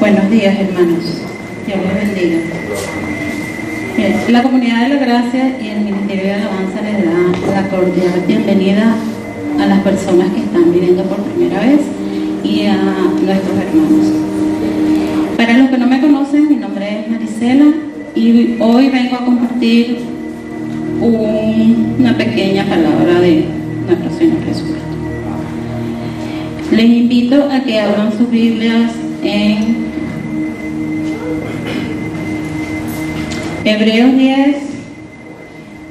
Buenos días, hermanos. Dios les bendiga. La Comunidad de la Gracia y el Ministerio de Alabanza les da la cordial bienvenida a las personas que están viniendo por primera vez y a nuestros hermanos. Para los que no me conocen, mi nombre es Marisela y hoy vengo a compartir una pequeña palabra de nuestro Señor Jesucristo. Les invito a que abran sus Biblias en Hebreos 10,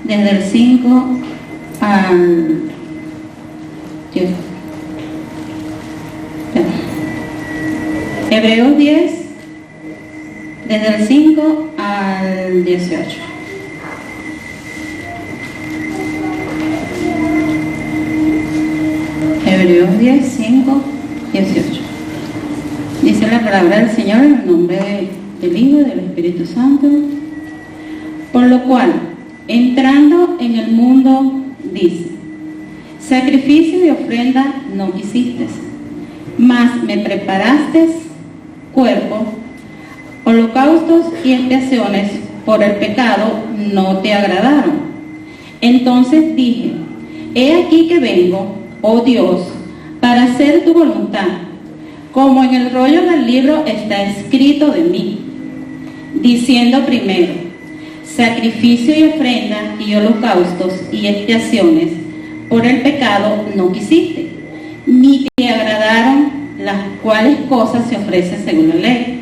desde el 5 al 10. Hebreos 10, desde el 5 al 18. Hebreos 10, 5, 18. Dice la palabra del Señor en el nombre del Hijo y del Espíritu Santo. Por lo cual, entrando en el mundo, dice: sacrificio y ofrenda no quisiste, mas me preparaste cuerpo, holocaustos y expiaciones por el pecado no te agradaron. Entonces dije: he aquí que vengo, oh Dios, para hacer tu voluntad, como en el rollo del libro está escrito de mí, diciendo primero: sacrificio y ofrenda y holocaustos y expiaciones por el pecado no quisiste, ni te agradaron, las cuales cosas se ofrecen según la ley.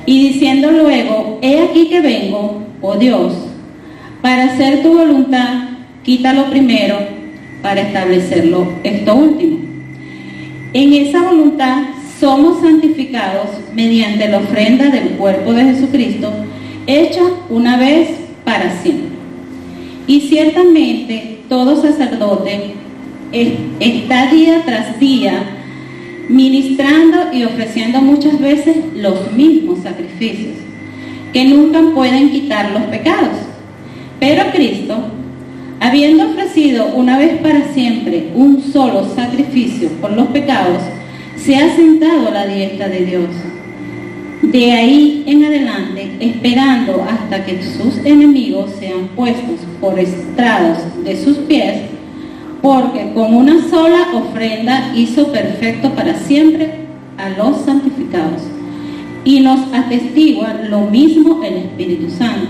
Y diciendo luego: he aquí que vengo, oh Dios, para hacer tu voluntad, quítalo primero para establecerlo esto último. En esa voluntad somos santificados mediante la ofrenda del cuerpo de Jesucristo, hecha una vez para siempre. Y ciertamente todo sacerdote está día tras día ministrando y ofreciendo muchas veces los mismos sacrificios, que nunca pueden quitar los pecados. Pero Cristo, habiendo ofrecido una vez para siempre un solo sacrificio por los pecados, se ha sentado a la diestra de Dios. De ahí en adelante, esperando hasta que sus enemigos sean puestos por estrados de sus pies, porque con una sola ofrenda hizo perfecto para siempre a los santificados. Y nos atestigua lo mismo el Espíritu Santo,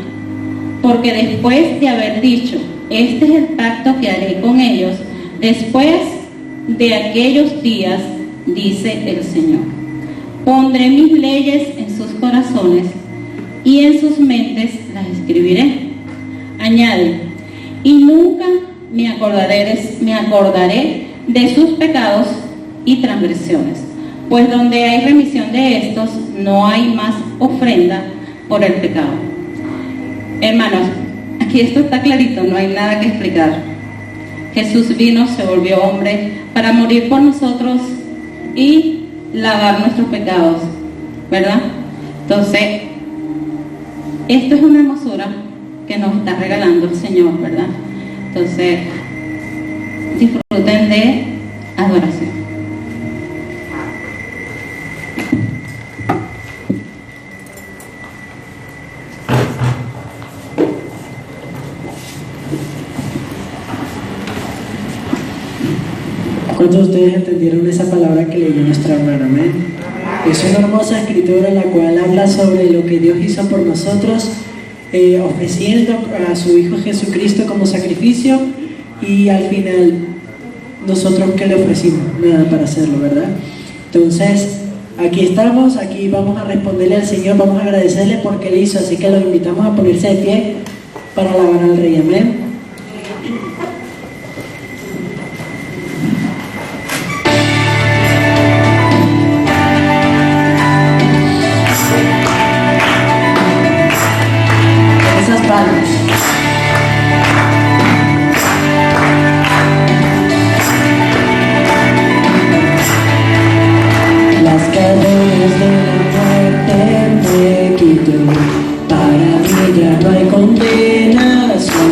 porque después de haber dicho: este es el pacto que haré con ellos después de aquellos días, dice el Señor: pondré mis leyes en sus corazones y en sus mentes las escribiré. Añade: y nunca me acordaré de sus pecados y transgresiones, pues donde hay remisión de estos, no hay más ofrenda por el pecado. Hermanos, aquí esto está clarito, no hay nada que explicar. Jesús vino, se volvió hombre para morir por nosotros y lavar nuestros pecados, ¿verdad? Entonces, esto es una hermosura que nos está regalando el Señor, ¿verdad? Entonces, disfruten de adoración. ¿Cuántos de ustedes entendieron esa palabra que leyó nuestra hermana? Amén. Es una hermosa escritura la cual habla sobre lo que Dios hizo por nosotros, ofreciendo a su Hijo Jesucristo como sacrificio, y al final nosotros que le ofrecimos, nada para hacerlo, ¿verdad? Entonces, aquí estamos, aquí vamos a responderle al Señor, vamos a agradecerle porque Él hizo, así que los invitamos a ponerse de pie para alabar al Rey. Amén. Las cadenas de la muerte me quitó, para mí ya no hay condenación.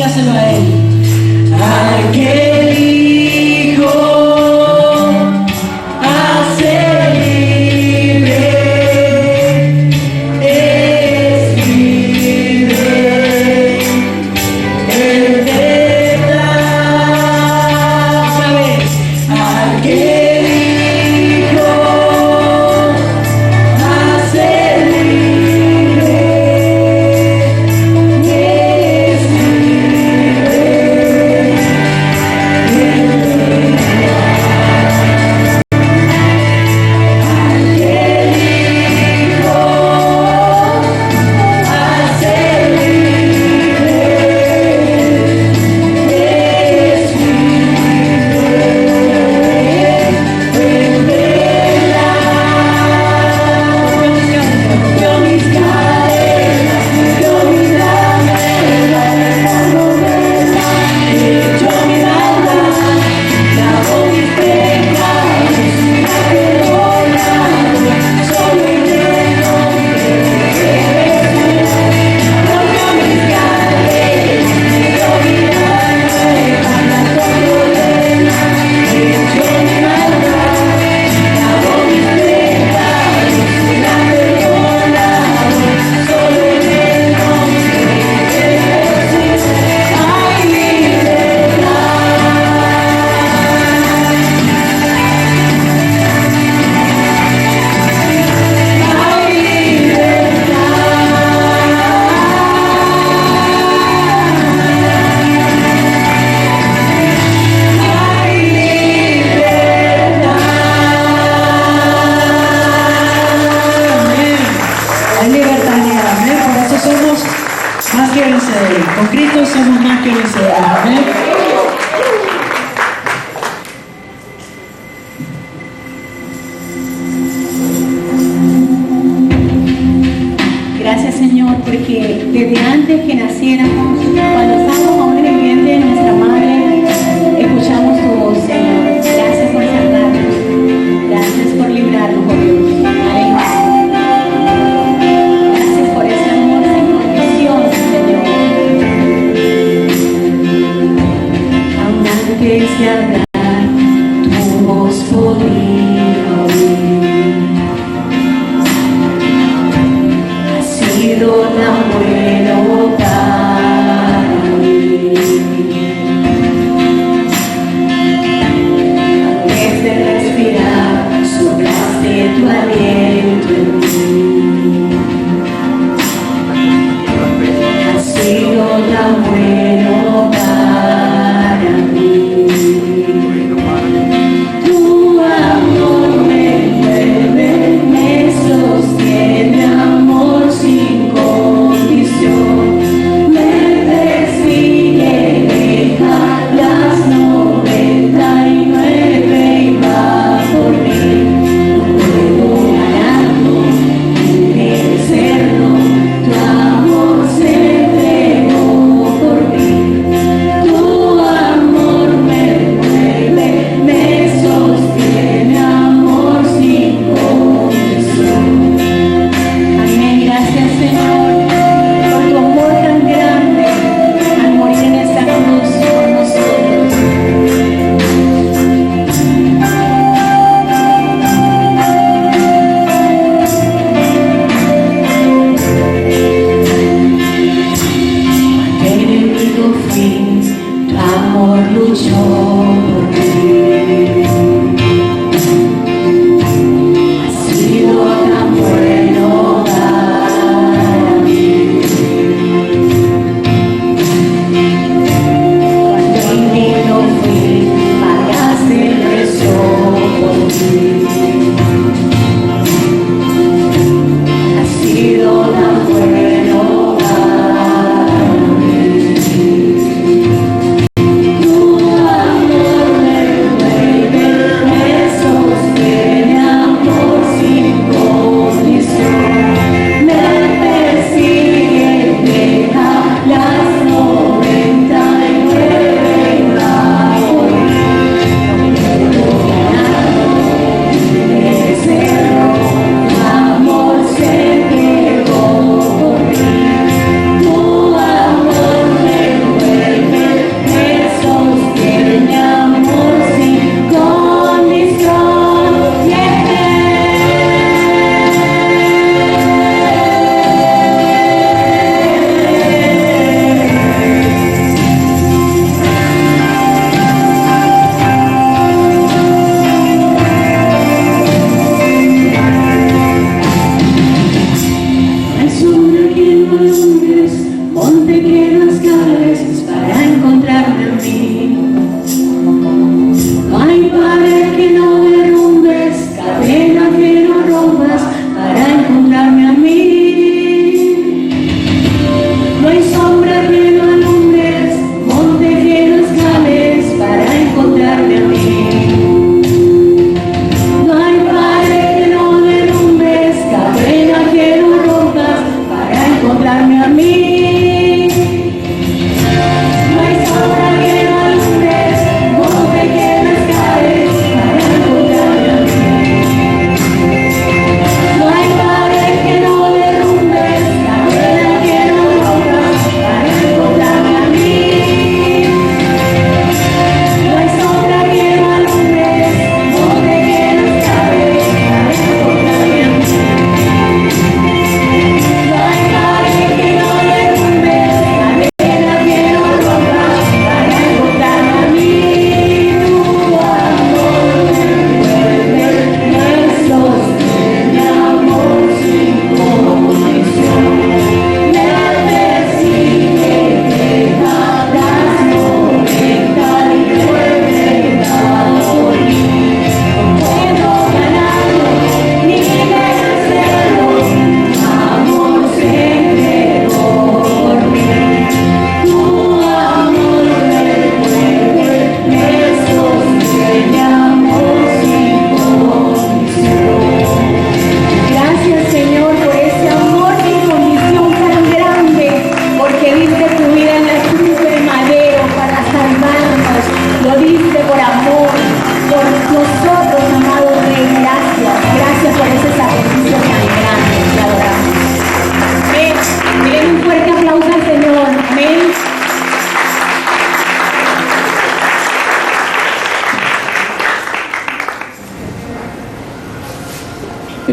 dígaselo a Él. Al que elijo hacer libre, es libre, en verdad, ¿sabes? Al que elijo hacer libre, es con Cristo somos más que vencedores. Amén. Gracias, Señor, porque desde antes que naciéramos, cuando estábamos aún en el vientre de nuestra madre, escuchamos tu voz, Señor. Gracias por salvarnos. Gracias por librarnos, oh Dios. Aleluya. Gracias por ese amor sin condición, Señor. Aún antes de hablar, tu voz podía oír. Has sido tan bueno para mí. Antes de respirar, soplaste tu aliento en mí. Has sido tan bueno para mí. Tu amor me envuelve, me sostiene, amor sin condición. Me persigue, deja las 99 y va por mí. No puedo ganarlo, merecerlo. Tu amor se entregó por mí. Tu amor me envuelve, me sostiene, amor sin condición. Amén. Gracias, Señor, por tu amor tan grande al morir en esta cruz por nosotros. Cuando enemigo fui, tu amor luchó por mí. Has sido tan bueno para mí. Cuando indigno fui, pagaste el precio por mí. Has sido tan bueno para mí. Tu amor me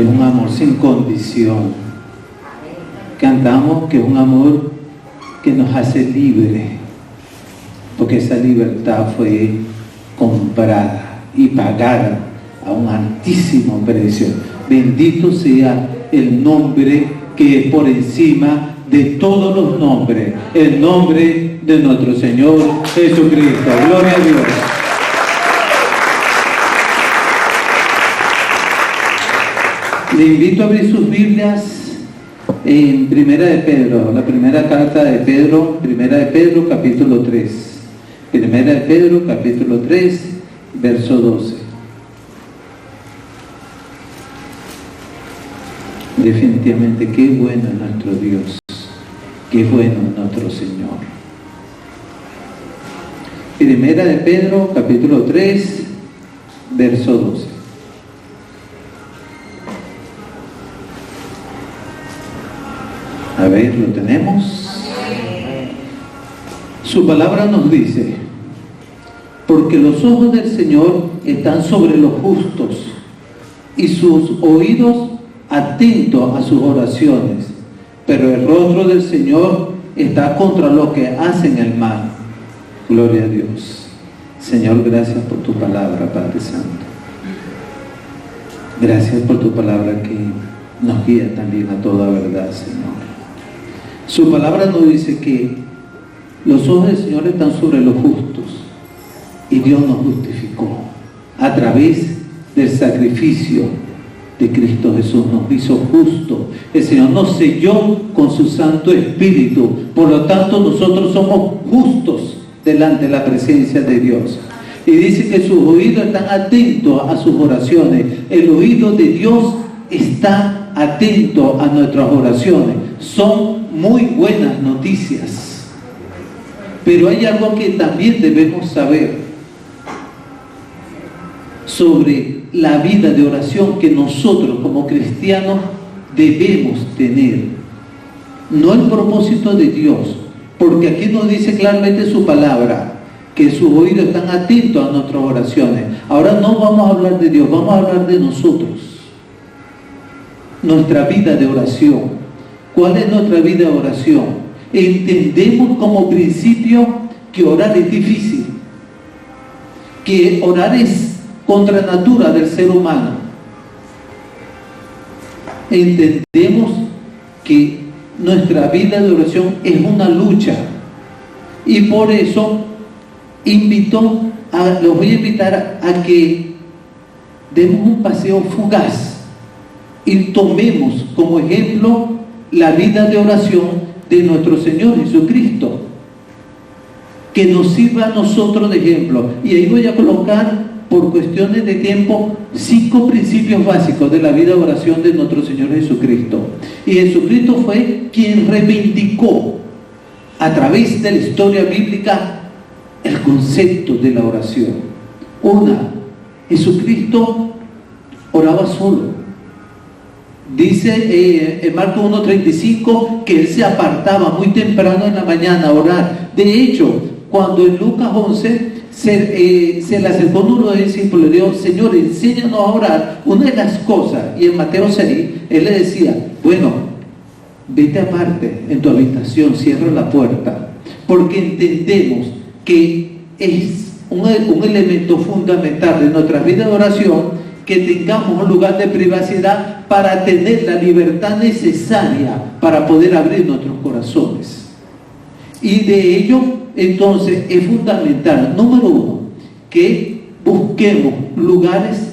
es un amor sin condición. Cantamos que es un amor que nos hace libres, porque esa libertad fue comprada y pagada a un altísimo precio. Bendito sea el nombre que es por encima de todos los nombres, el nombre de nuestro Señor Jesucristo. Gloria a Dios. Le invito a abrir sus Biblias en Primera de Pedro, la primera carta de Pedro, Primera de Pedro, capítulo 3. Primera de Pedro, capítulo 3, verso 12. Definitivamente, qué bueno es nuestro Dios, qué bueno es nuestro Señor. Primera de Pedro, capítulo 3, verso 12. A ver, ¿lo tenemos? Su palabra nos dice: porque los ojos del Señor están sobre los justos y sus oídos atentos a sus oraciones, pero el rostro del Señor está contra los que hacen el mal. Gloria a Dios. Señor, gracias por tu palabra, Padre Santo. Gracias por tu palabra que nos guía también a toda verdad, Señor. Su palabra nos dice que los ojos del Señor están sobre los justos y Dios nos justificó a través del sacrificio de Cristo Jesús. Nos hizo justos. El Señor nos selló con su Santo Espíritu. Por lo tanto, nosotros somos justos delante de la presencia de Dios. Y dice que sus oídos están atentos a sus oraciones. El oído de Dios está atento a nuestras oraciones. Son muy buenas noticias. Pero hay algo que también debemos saber sobre la vida de oración que nosotros como cristianos debemos tener. No el propósito de Dios, porque aquí nos dice claramente su palabra, que sus oídos están atentos a nuestras oraciones. Ahora no vamos a hablar de Dios, vamos a hablar de nosotros. Nuestra vida de oración. ¿Cuál es nuestra vida de oración? Entendemos como principio que orar es difícil, que orar es contra natura del ser humano. Entendemos que nuestra vida de oración es una lucha, y por eso los voy a invitar a que demos un paseo fugaz y tomemos como ejemplo la vida de oración de nuestro Señor Jesucristo, que nos sirva a nosotros de ejemplo. Y ahí voy a colocar, por cuestiones de tiempo, 5 principios básicos de la vida de oración de nuestro Señor Jesucristo. Y Jesucristo fue quien reivindicó a través de la historia bíblica el concepto de la oración. Jesucristo oraba solo. Dice en Marcos 1:35 que Él se apartaba muy temprano en la mañana a orar. De hecho, cuando en Lucas 11 se le acercó uno de los discípulos y le dijo: Señor, enséñanos a orar. Una de las cosas, y en Mateo 6, Él le decía: bueno, vete aparte en tu habitación, cierra la puerta, porque entendemos que es un elemento fundamental de nuestra vida de oración, que tengamos un lugar de privacidad para tener la libertad necesaria para poder abrir nuestros corazones. Y de ello, entonces, es fundamental, número 1, que busquemos lugares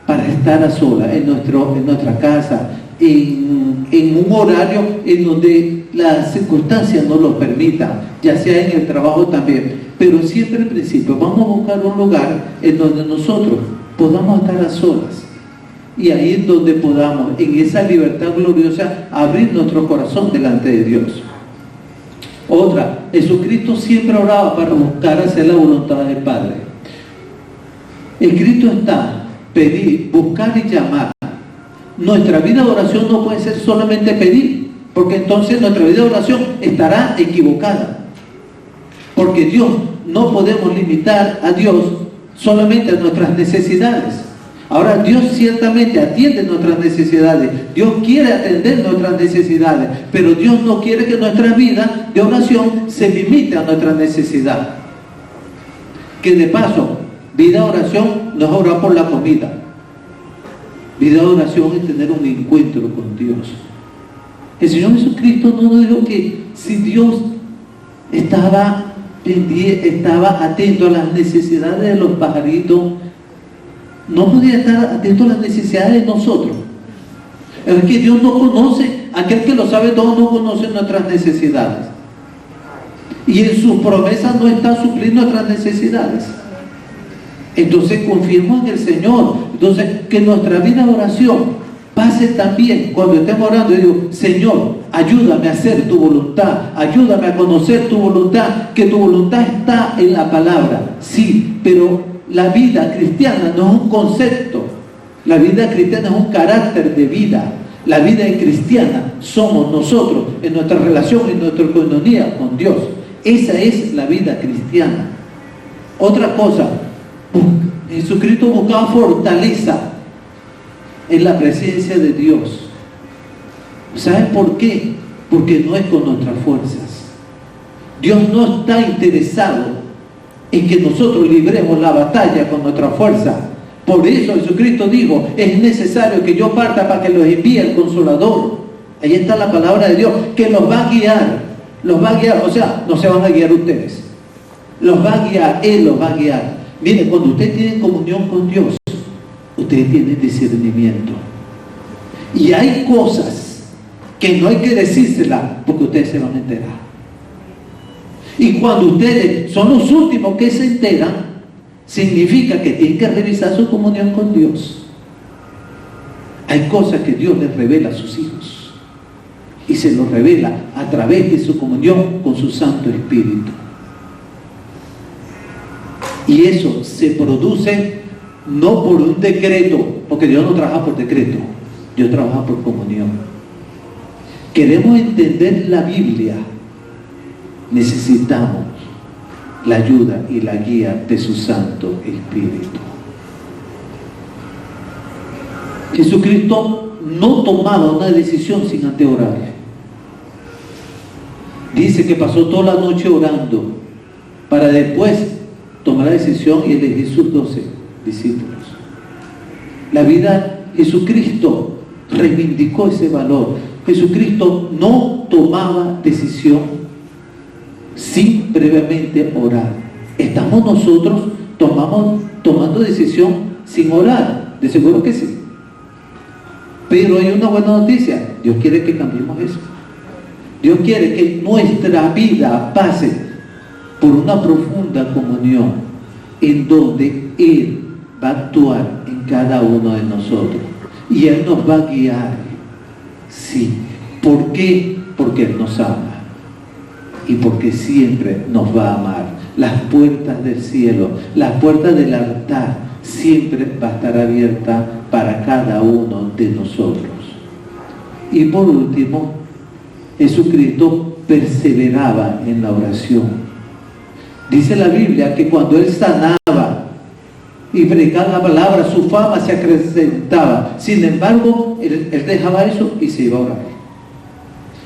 para estar a solas en nuestra casa, en un horario en donde las circunstancias nos lo permitan, ya sea en el trabajo también. Pero siempre al principio vamos a buscar un lugar en donde nosotros podamos estar a solas, y ahí es donde podamos, en esa libertad gloriosa, abrir nuestro corazón delante de Dios. Otra, Jesucristo siempre oraba para buscar hacer la voluntad del Padre. Escrito está: pedir, buscar y llamar. Nuestra vida de oración no puede ser solamente pedir, porque entonces nuestra vida de oración estará equivocada, porque Dios, no podemos limitar a Dios solamente a nuestras necesidades. Ahora, Dios ciertamente atiende nuestras necesidades. Dios quiere atender nuestras necesidades, pero Dios no quiere que nuestra vida de oración se limite a nuestra necesidad. Que de paso, vida de oración no es orar por la comida. Vida de oración es tener un encuentro con Dios. El Señor Jesucristo no nos dijo que si Dios estaba atento a las necesidades de los pajaritos, no podía estar atento a las necesidades de nosotros. Es que Dios no conoce, aquel que lo sabe todo no conoce nuestras necesidades. Y en sus promesas no está suplir nuestras necesidades. Entonces confiemos en el Señor. Entonces que nuestra vida de oración pase también cuando estemos orando y digo, Señor, ayúdame a hacer tu voluntad, ayúdame a conocer tu voluntad, que tu voluntad está en la palabra. Sí, pero la vida cristiana no es un concepto, la vida cristiana es un carácter de vida. La vida cristiana somos nosotros en nuestra relación, en nuestra coinonía con Dios. Esa es la vida cristiana. Otra cosa, Jesucristo buscaba fortaleza en la presencia de Dios. ¿Saben por qué? Porque no es con nuestras fuerzas. Dios no está interesado en que nosotros libremos la batalla con nuestra fuerza. Por eso Jesucristo dijo, es necesario que yo parta para que los envíe el Consolador. Ahí está la palabra de Dios, que los va a guiar. Los va a guiar, o sea, no se van a guiar ustedes. Los va a guiar, Él los va a guiar. Mire, cuando usted tiene comunión con Dios, usted tiene discernimiento. Y hay cosas que no hay que decírselas porque ustedes se van a enterar. Y cuando ustedes son los últimos que se enteran, significa que tienen que revisar su comunión con Dios. Hay cosas que Dios les revela a sus hijos y se los revela a través de su comunión con su Santo Espíritu. Y eso se produce no por un decreto, porque Dios no trabaja por decreto, Dios trabaja por comunión. Queremos entender la Biblia, necesitamos la ayuda y la guía de su Santo Espíritu. Jesucristo no tomaba una decisión sin antes orar. Dice que pasó toda la noche orando para después tomar la decisión y elegir sus 12 discípulos. La vida, Jesucristo reivindicó ese valor. Jesucristo no tomaba decisión sin previamente orar. ¿Estamos nosotros tomando decisión sin orar? De seguro que sí. Pero hay una buena noticia. Dios quiere que cambiemos eso. Dios quiere que nuestra vida pase por una profunda comunión en donde Él va a actuar en cada uno de nosotros. Y Él nos va a guiar. Sí. ¿Por qué? Porque Él nos ama. Y porque siempre nos va a amar. Las puertas del cielo, las puertas del altar, siempre va a estar abierta para cada uno de nosotros. Y por último, Jesucristo perseveraba en la oración. Dice la Biblia que cuando Él sanaba y predicaba la palabra, su fama se acrecentaba. Sin embargo, Él dejaba eso y se iba a orar.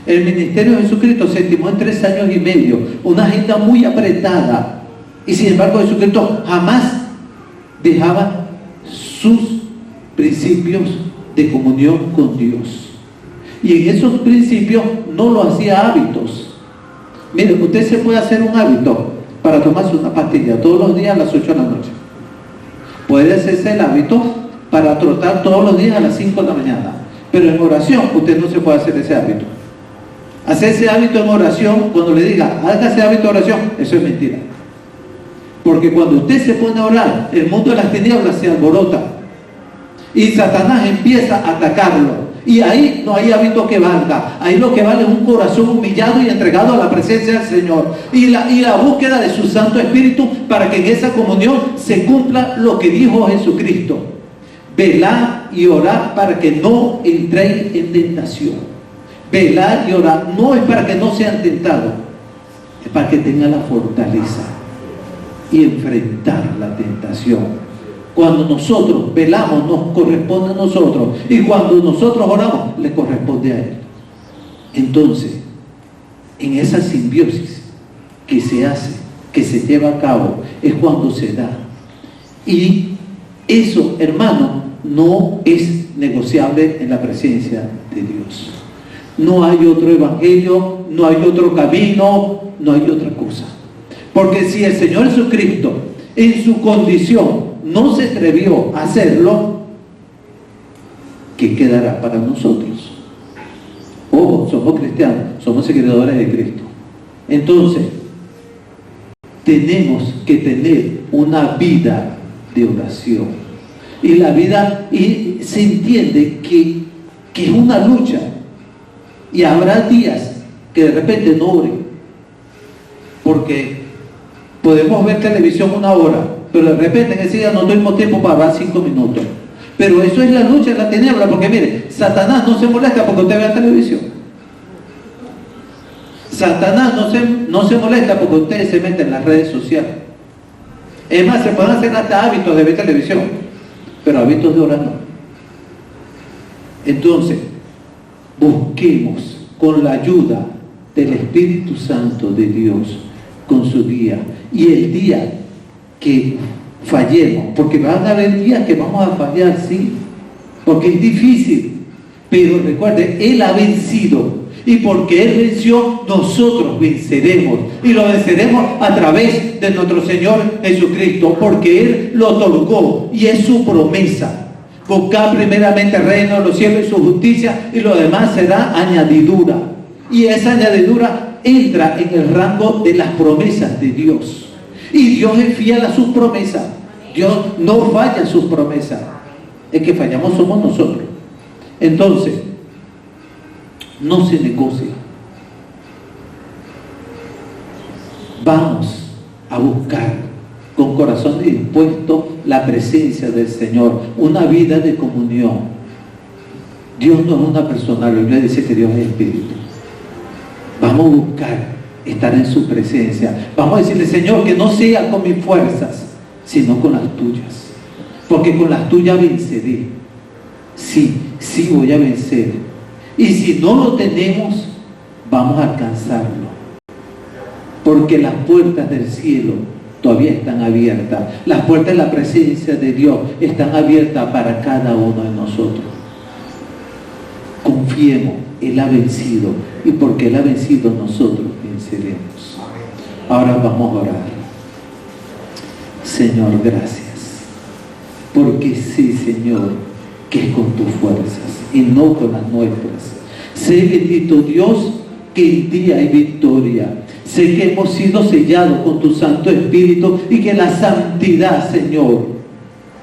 El ministerio de Jesucristo se estimó en 3 años y medio, una agenda muy apretada, y sin embargo Jesucristo jamás dejaba sus principios de comunión con Dios. Y en esos principios no lo hacía hábitos. Mire, usted se puede hacer un hábito para tomarse una pastilla todos los días a las 8 de la noche. Puede hacerse el hábito para trotar todos los días a las 5 de la mañana. Pero en oración usted no se puede hacer ese hábito. Hacer ese hábito en oración, cuando le diga, haga ese hábito de oración, eso es mentira. Porque cuando usted se pone a orar, el mundo de las tinieblas se alborota. Y Satanás empieza a atacarlo. Y ahí no hay hábito que valga. Ahí lo que vale es un corazón humillado y entregado a la presencia del Señor. Y la búsqueda de su Santo Espíritu para que en esa comunión se cumpla lo que dijo Jesucristo. Velad y orad para que no entréis en tentación. Velar y orar no es para que no sean tentados, es para que tengan la fortaleza y enfrentar la tentación Cuando nosotros velamos, nos corresponde a nosotros. Y cuando nosotros oramos, le corresponde a Él. Entonces, en esa simbiosis que se hace, que se lleva a cabo, es cuando se da. Y eso, hermano, no es negociable en la presencia de Dios. No hay otro evangelio, no hay otro camino, no hay otra cosa. Porque si el Señor Jesucristo en su condición no se atrevió a hacerlo, ¿qué quedará para nosotros? Ojo, somos cristianos, somos seguidores de Cristo. Entonces, tenemos que tener una vida de oración. Y la vida, y se entiende que es una lucha. Y habrá días que de repente no ore. Porque podemos ver televisión 1 hora, pero de repente en ese día no tuvimos tiempo para hablar 5 minutos. Pero eso es la lucha en la tiniebla, porque mire, Satanás no se molesta porque usted vea televisión. Satanás no se molesta porque ustedes se meten en las redes sociales. Es más, se pueden hacer hasta hábitos de ver televisión, pero hábitos de orar no. Entonces, busquemos con la ayuda del Espíritu Santo de Dios, con su día. Y el día que fallemos, porque van a haber días que vamos a fallar, sí, porque es difícil, pero recuerde, Él ha vencido. Y porque Él venció, nosotros venceremos. Y lo venceremos a través de nuestro Señor Jesucristo, porque Él lo otorgó y es su promesa. Buscad primeramente el reino de los cielos y su justicia, y lo demás será añadidura. Y esa añadidura entra en el rango de las promesas de Dios. Y Dios es fiel a sus promesas. Dios no falla en sus promesas. El que fallamos somos nosotros. Entonces, no se negocia. Vamos a buscar con corazón dispuesto la presencia del Señor, una vida de comunión. Dios no es una persona, la Biblia dice que Dios es espíritu. Vamos a buscar estar en su presencia. Vamos a decirle, Señor, que no sea con mis fuerzas, sino con las tuyas, porque con las tuyas venceré. Sí voy a vencer. Y si no lo tenemos, vamos a alcanzarlo. Porque las puertas del cielo todavía están abiertas. Las puertas de la presencia de Dios están abiertas para cada uno de nosotros. Confiemos, Él ha vencido. Y porque Él ha vencido, nosotros venceremos. Ahora vamos a orar. Señor, gracias. Porque sí, Señor, que es con tus fuerzas y no con las nuestras. Sé, bendito Dios, que en ti hay victoria. Sé que hemos sido sellados con tu Santo Espíritu y que la santidad, Señor,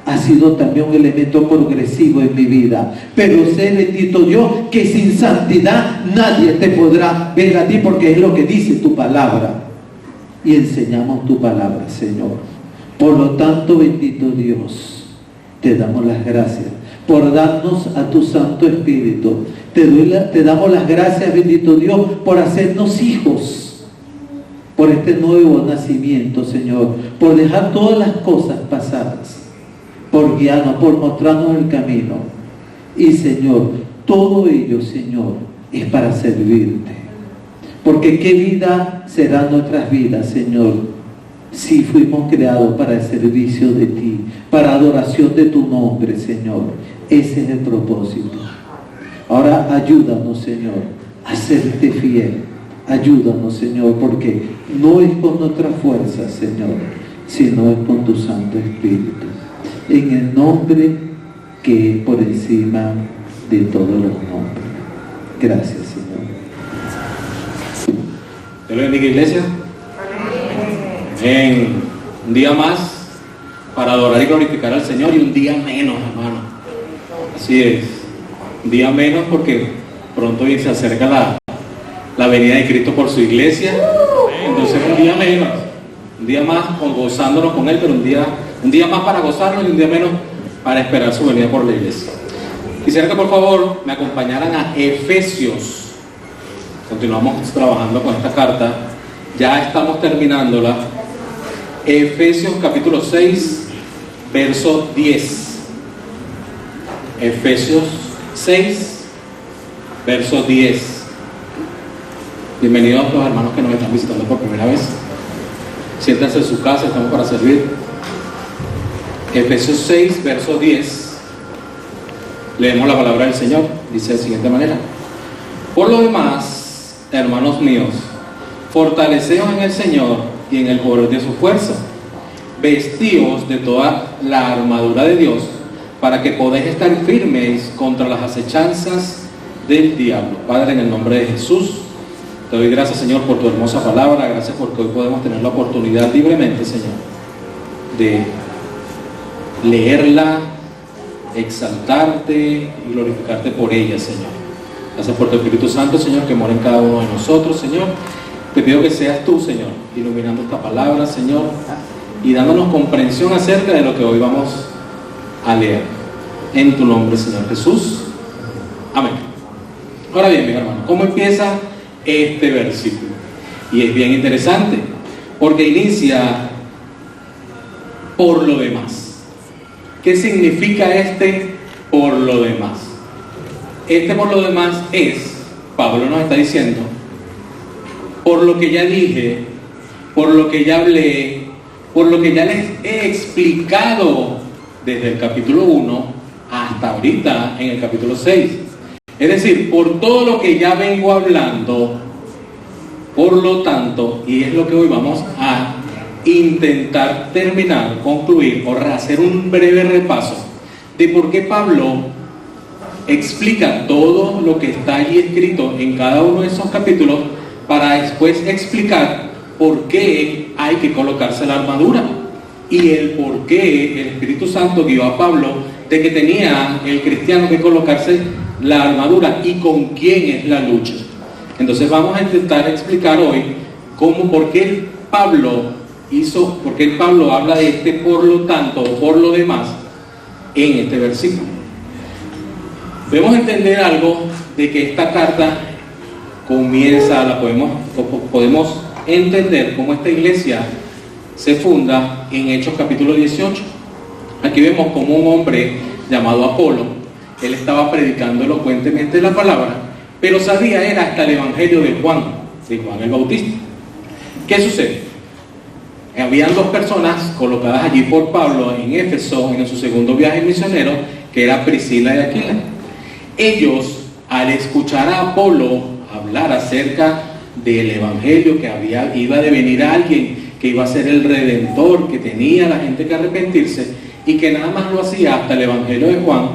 ha sido también un elemento progresivo en mi vida. Pero sé, bendito Dios, que sin santidad nadie te podrá ver a ti, porque es lo que dice tu palabra. Y enseñamos tu palabra, Señor. Por lo tanto, bendito Dios, te damos las gracias por darnos a tu Santo Espíritu. Te damos las gracias, bendito Dios, por hacernos hijos, por este nuevo nacimiento, Señor, por dejar todas las cosas pasadas, por guiarnos, por mostrarnos el camino. Y, Señor, todo ello, Señor, es para servirte. Porque qué vida serán nuestras vidas, Señor, si fuimos creados para el servicio de ti, para adoración de tu nombre, Señor. Ese es el propósito. Ahora ayúdanos, Señor, a serte fiel. Ayúdanos, Señor, porque no es con nuestra fuerza, Señor, sino es con tu Santo Espíritu. En el nombre que es por encima de todos los nombres. Gracias, Señor. Dios le bendiga, iglesia. En un día más para adorar y glorificar al Señor, y un día menos, hermano. Así es, un día menos porque pronto se acerca la venida de Cristo por su iglesia. Entonces un día menos, un día más gozándonos con Él, pero un día más para gozarnos y un día menos para esperar su venida por la iglesia. Quisiera que por favor me acompañaran a Efesios. Continuamos trabajando con esta carta, ya estamos terminándola. Efesios capítulo 6, verso 10. Efesios 6, verso 10. Bienvenidos a los hermanos que nos están visitando por primera vez. Siéntanse en su casa, estamos para servir. Efesios 6, verso 10. Leemos la palabra del Señor. Dice de la siguiente manera: por lo demás, hermanos míos, fortaleceos en el Señor y en el poder de su fuerza. Vestíos de toda la armadura de Dios, para que podáis estar firmes contra las acechanzas del diablo. Padre, en el nombre de Jesús, te doy gracias, Señor, por tu hermosa palabra. Gracias porque hoy podemos tener la oportunidad libremente, Señor, de leerla, exaltarte y glorificarte por ella, Señor. Gracias por tu Espíritu Santo, Señor, que mora en cada uno de nosotros, Señor. Te pido que seas tú, Señor, iluminando esta palabra, Señor, y dándonos comprensión acerca de lo que hoy vamos a leer. En tu nombre, Señor Jesús. Amén. Ahora bien, mis hermanos, ¿cómo empieza este versículo? Y es bien interesante, porque inicia por lo demás. ¿Qué significa este por lo demás? Este por lo demás es, Pablo nos está diciendo, por lo que ya dije, por lo que ya hablé, por lo que ya les he explicado desde el capítulo 1 hasta ahorita en el capítulo 6. Es decir, por todo lo que ya vengo hablando, por lo tanto, y es lo que hoy vamos a intentar terminar, concluir o hacer un breve repaso de por qué Pablo explica todo lo que está allí escrito en cada uno de esos capítulos, para después explicar por qué hay que colocarse la armadura y el por qué el Espíritu Santo guió a Pablo de que tenía el cristiano que colocarse la armadura y con quién es la lucha. Entonces vamos a intentar explicar hoy por qué Pablo habla de este por lo tanto o por lo demás en este versículo. Debemos entender algo de que esta carta podemos entender cómo esta iglesia se funda en Hechos capítulo 18. Aquí vemos como un hombre llamado Apolo, él estaba predicando elocuentemente la palabra, pero sabía era hasta el evangelio de Juan el Bautista. ¿Qué sucede? Habían dos personas colocadas allí por Pablo en Éfeso en su segundo viaje misionero, que era Priscila y Aquila. Ellos, al escuchar a Apolo hablar acerca del evangelio, que iba a devenir alguien que iba a ser el redentor, que tenía la gente que arrepentirse, y que nada más lo hacía hasta el evangelio de Juan,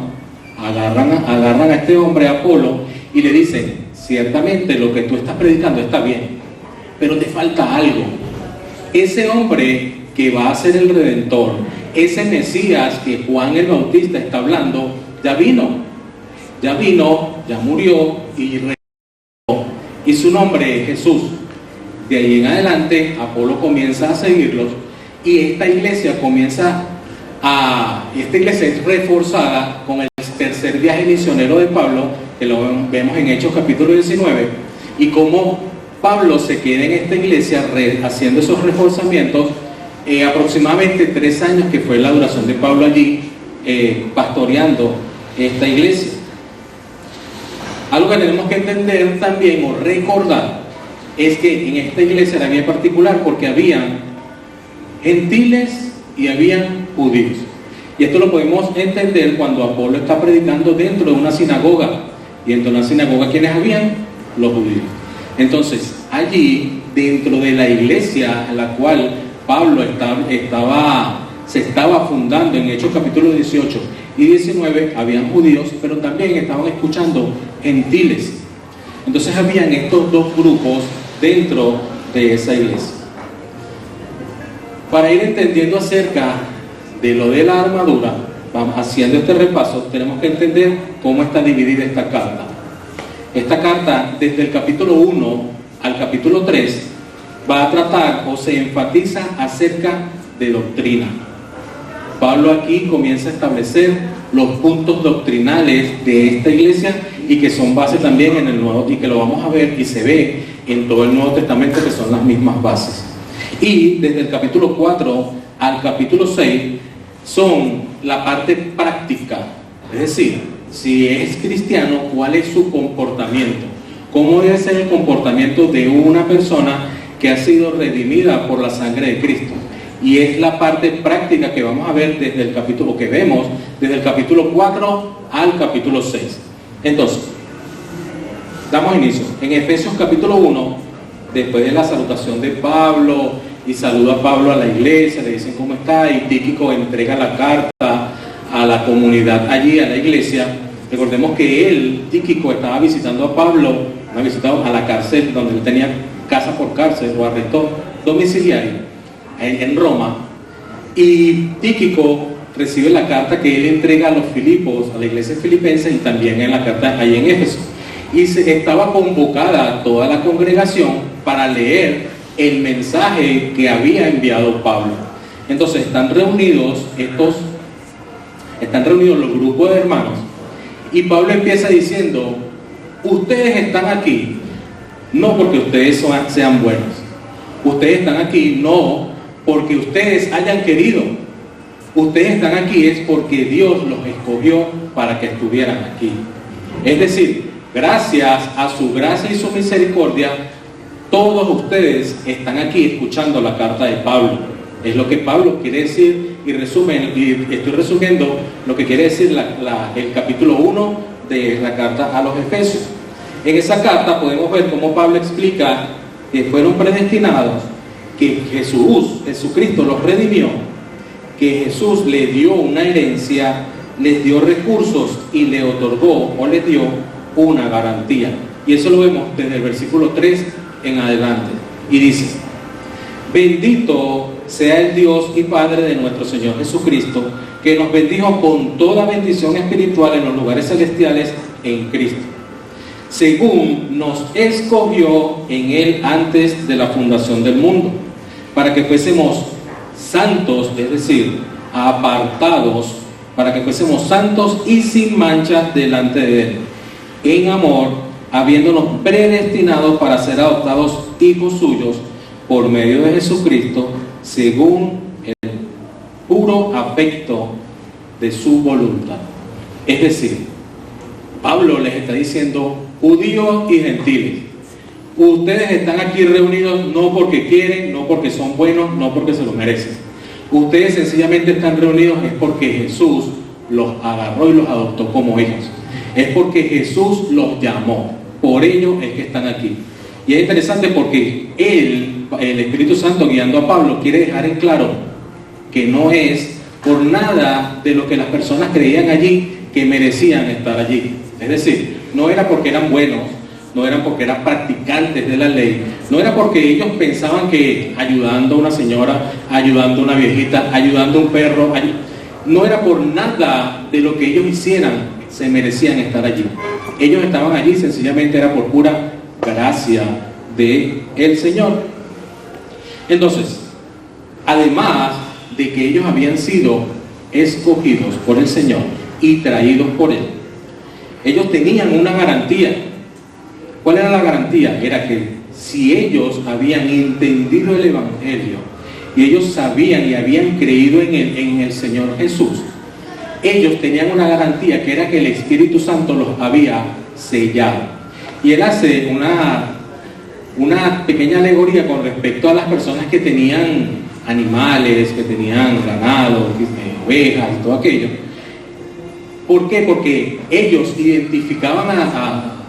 agarran a este hombre, Apolo, y le dicen: ciertamente lo que tú estás predicando está bien, pero te falta algo. Ese hombre que va a ser el redentor, ese Mesías que Juan el Bautista está hablando, ya vino, ya murió y resucitó, y su nombre es Jesús. De ahí en adelante Apolo comienza a seguirlos, y esta iglesia es reforzada con el tercer viaje misionero de Pablo, que lo vemos en Hechos capítulo 19, y cómo Pablo se queda en esta iglesia haciendo esos reforzamientos aproximadamente 3 años, que fue la duración de Pablo allí pastoreando esta iglesia. Algo que tenemos que entender también o recordar es que en esta iglesia era bien particular, porque habían gentiles y habían judíos. Y esto lo podemos entender cuando Apolo está predicando dentro de una sinagoga. Y dentro de una sinagoga, ¿quiénes habían? Los judíos. Entonces, allí, dentro de la iglesia en la cual Pablo se estaba fundando en Hechos capítulos 18 y 19, habían judíos, pero también estaban escuchando gentiles. Entonces habían estos dos grupos dentro de esa iglesia. Para ir entendiendo acerca de lo de la armadura, vamos haciendo este repaso, tenemos que entender cómo está dividida esta carta. Esta carta, desde el capítulo 1 al capítulo 3, va a tratar o se enfatiza acerca de doctrina. Pablo aquí comienza a establecer los puntos doctrinales de esta iglesia, y que son base también en el Nuevo, y que lo vamos a ver y se ve en todo el Nuevo Testamento, que son las mismas bases. Y desde el capítulo 4 al capítulo 6 son la parte práctica, es decir, si es cristiano, ¿cuál es su comportamiento? ¿Cómo debe ser el comportamiento de una persona que ha sido redimida por la sangre de Cristo? Y es la parte práctica que vamos a ver desde el capítulo, que vemos desde el capítulo 4 al capítulo 6. Entonces, damos inicio. En Efesios capítulo 1, después de la salutación de Pablo, y saluda a Pablo a la iglesia, le dicen cómo está, y Tíquico entrega la carta a la comunidad allí, a la iglesia. Recordemos que él, Tíquico, estaba visitando a Pablo, ha visitado a la cárcel, donde él tenía casa por cárcel o arresto domiciliario en Roma, y Tíquico recibe la carta que él entrega a los Filipos, a la iglesia filipense, y también en la carta ahí en Éfeso, y estaba convocada toda la congregación para leer el mensaje que había enviado Pablo. Entonces están reunidos los grupos de hermanos, y Pablo empieza diciendo: ustedes están aquí no porque ustedes sean buenos, ustedes están aquí no porque ustedes hayan querido, ustedes están aquí es porque Dios los escogió para que estuvieran aquí. Es decir, gracias a su gracia y su misericordia, todos ustedes están aquí escuchando la carta de Pablo. Es lo que Pablo quiere decir, y estoy resumiendo lo que quiere decir el capítulo 1 de la carta a los Efesios. En esa carta podemos ver cómo Pablo explica que fueron predestinados, que Jesucristo los redimió, que Jesús le dio una herencia, les dio recursos y le otorgó o les dio una garantía. Y eso lo vemos desde el versículo 3 en adelante. Y dice: bendito sea el Dios y Padre de nuestro Señor Jesucristo, que nos bendijo con toda bendición espiritual en los lugares celestiales en Cristo, según nos escogió en Él antes de la fundación del mundo, para que fuésemos santos, es decir, apartados, para que fuésemos santos y sin mancha delante de Él, en amor, habiéndonos predestinados para ser adoptados hijos suyos por medio de Jesucristo, según el puro afecto de su voluntad. Es decir, Pablo les está diciendo: judíos y gentiles, ustedes están aquí reunidos no porque quieren, no porque son buenos, no porque se lo merecen. Ustedes sencillamente están reunidos es porque Jesús los agarró y los adoptó como hijos. Es porque Jesús los llamó. Por ello es que están aquí. Y es interesante porque el Espíritu Santo, guiando a Pablo, quiere dejar en claro que no es por nada de lo que las personas creían allí que merecían estar allí. Es decir, no era porque eran buenos, no era porque eran practicantes de la ley, no era porque ellos pensaban que ayudando a una señora, ayudando a una viejita, ayudando a un perro, no era por nada de lo que ellos hicieran se merecían estar allí. Ellos estaban allí sencillamente era por pura gracia de el Señor. Entonces, además de que ellos habían sido escogidos por el Señor y traídos por Él, ellos tenían una garantía. ¿Cuál era la garantía? Era que si ellos habían entendido el Evangelio y ellos sabían y habían creído en el Señor Jesús, ellos tenían una garantía, que era que el Espíritu Santo los había sellado. Y él hace una pequeña alegoría con respecto a las personas que tenían animales, que tenían ganado, ovejas y todo aquello. ¿Por qué? Porque ellos identificaban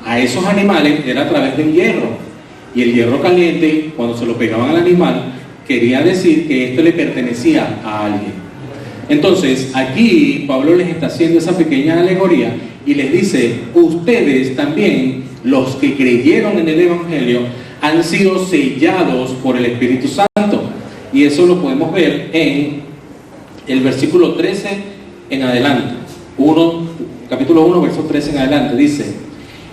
a esos animales, era a través del hierro, y el hierro caliente, cuando se lo pegaban al animal, quería decir que esto le pertenecía a alguien. Entonces, aquí Pablo les está haciendo esa pequeña alegoría y les dice: ustedes también, los que creyeron en el Evangelio, han sido sellados por el Espíritu Santo. Y eso lo podemos ver en el versículo 13 en adelante. Capítulo 1, verso 13 en adelante. Dice: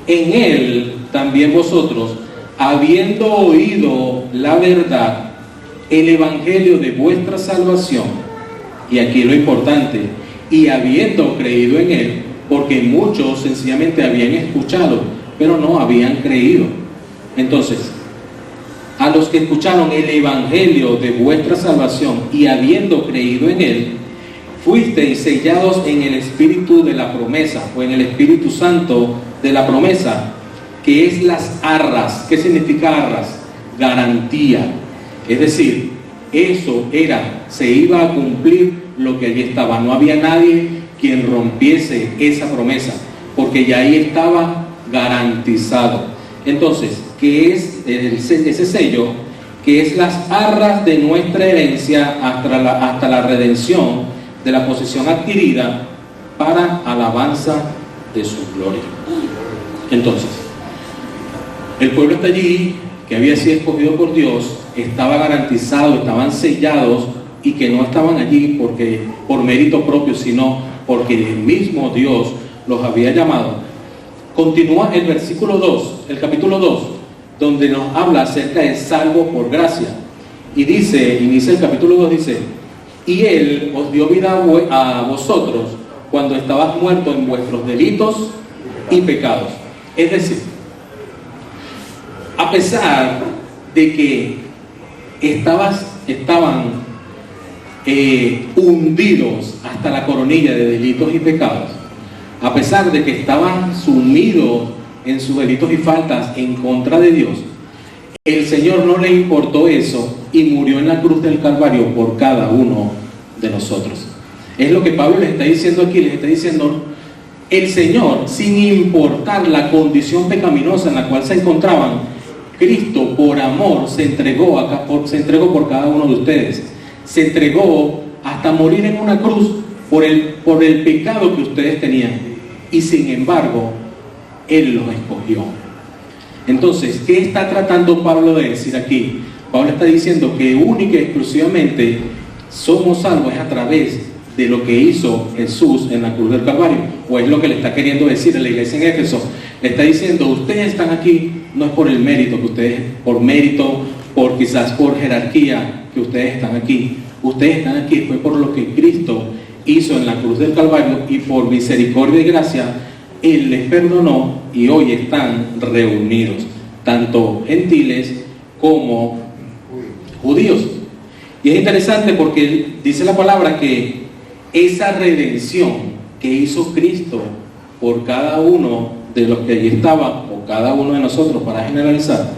en Él también vosotros, habiendo oído la verdad, el Evangelio de vuestra salvación, y aquí lo importante, y habiendo creído en Él, porque muchos sencillamente habían escuchado, pero no habían creído. Entonces, a los que escucharon el Evangelio de vuestra salvación y habiendo creído en Él, fuisteis sellados en el Espíritu de la promesa, o en el Espíritu Santo de la promesa, que es las arras. ¿Qué significa arras? Garantía. Es decir, eso era, se iba a cumplir lo que allí estaba. No había nadie quien rompiese esa promesa, porque ya ahí estaba garantizado. Entonces, ¿qué es ese sello? Que es las arras de nuestra herencia hasta la redención de la posesión adquirida para alabanza de su gloria. Entonces, el pueblo está allí, que había sido escogido por Dios, estaba garantizado, estaban sellados, y que no estaban allí porque por mérito propio, sino porque el mismo Dios los había llamado. Continúa el versículo 2, el capítulo 2, donde nos habla acerca de salvo por gracia. Y dice, inicia el capítulo 2, dice: y Él os dio vida a vosotros cuando estabas muertos en vuestros delitos y pecados. Es decir, a pesar de que estaban hundidos hasta la coronilla de delitos y pecados, a pesar de que estaban sumidos en sus delitos y faltas en contra de Dios, el Señor no le importó eso y murió en la cruz del Calvario por cada uno de nosotros. Es lo que Pablo les está diciendo aquí. Les está diciendo, el Señor, sin importar la condición pecaminosa en la cual se encontraban, Cristo por amor se entregó por cada uno de ustedes. Se entregó hasta morir en una cruz por el pecado que ustedes tenían, y sin embargo Él los escogió. Entonces, ¿qué está tratando Pablo de decir aquí? Pablo está diciendo que única y exclusivamente somos salvos a través de lo que hizo Jesús en la cruz del Calvario, o es lo que le está queriendo decir a la iglesia en Éfeso. Le está diciendo, ustedes están aquí no es por el mérito que ustedes, por quizás por jerarquía que ustedes están aquí. Ustedes están aquí fue por lo que Cristo hizo en la cruz del Calvario, y por misericordia y gracia Él les perdonó, y hoy están reunidos, tanto gentiles como judíos. Y es interesante porque dice la palabra que esa redención que hizo Cristo por cada uno de los que allí estaban, o cada uno de nosotros, para generalizar,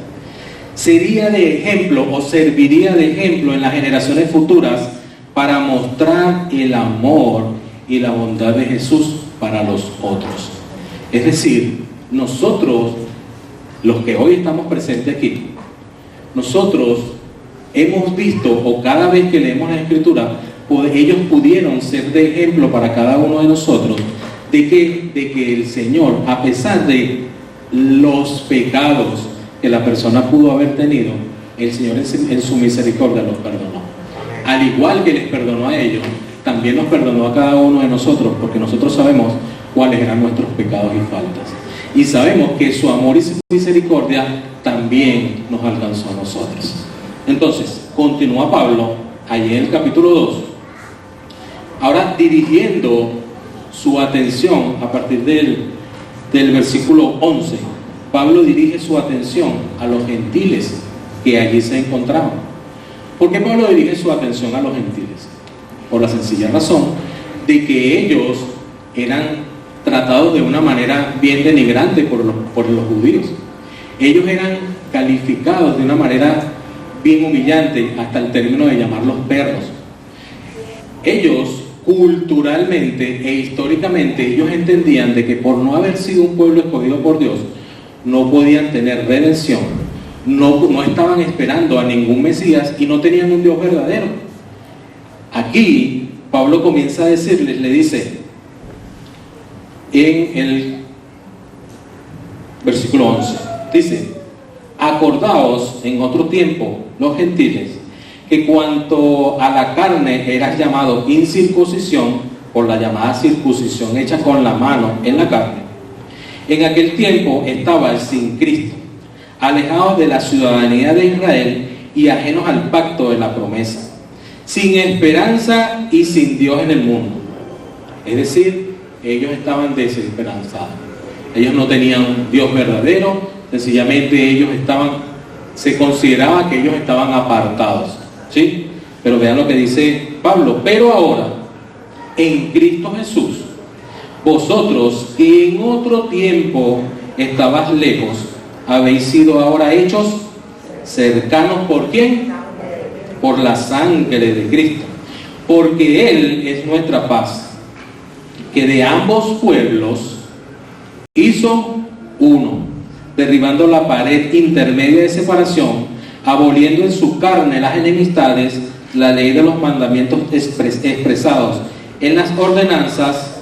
sería de ejemplo o serviría de ejemplo en las generaciones futuras para mostrar el amor y la bondad de Jesús para los otros. Es decir, nosotros, los que hoy estamos presentes aquí, nosotros hemos visto, o cada vez que leemos la Escritura, ellos pudieron ser de ejemplo para cada uno de nosotros, de que el Señor, a pesar de los pecados que la persona pudo haber tenido, el Señor en su misericordia los perdonó. Al igual que les perdonó a ellos, también nos perdonó a cada uno de nosotros, porque nosotros sabemos cuáles eran nuestros pecados y faltas. Y sabemos que su amor y su misericordia también nos alcanzó a nosotros. Entonces, continúa Pablo, allí en el capítulo 2, ahora dirigiendo su atención a partir del versículo 11. Pablo dirige su atención a los gentiles que allí se encontraban. ¿Por qué Pablo dirige su atención a los gentiles? Por la sencilla razón de que ellos eran tratados de una manera bien denigrante por los judíos. Ellos eran calificados de una manera bien humillante, hasta el término de llamarlos perros. Ellos, culturalmente e históricamente, ellos entendían de que por no haber sido un pueblo escogido por Dios, no podían tener redención, no estaban esperando a ningún Mesías y no tenían un Dios verdadero. Aquí Pablo comienza a decirles, le dice en el versículo 11, dice: acordaos en otro tiempo, los gentiles, que cuanto a la carne eras llamado incircuncisión por la llamada circuncisión hecha con la mano en la carne, en aquel tiempo estabais sin Cristo, alejados de la ciudadanía de Israel y ajenos al pacto de la promesa, sin esperanza y sin Dios en el mundo. Es decir, ellos estaban desesperanzados. Ellos no tenían un Dios verdadero, sencillamente ellos se consideraba que ellos estaban apartados, ¿sí? Pero vean lo que dice Pablo: pero ahora, en Cristo Jesús, vosotros que en otro tiempo estabas lejos, habéis sido ahora hechos cercanos. ¿Por quién? Por la sangre de Cristo, porque Él es nuestra paz, que de ambos pueblos hizo uno, derribando la pared intermedia de separación, aboliendo en su carne las enemistades, la ley de los mandamientos expresados en las ordenanzas,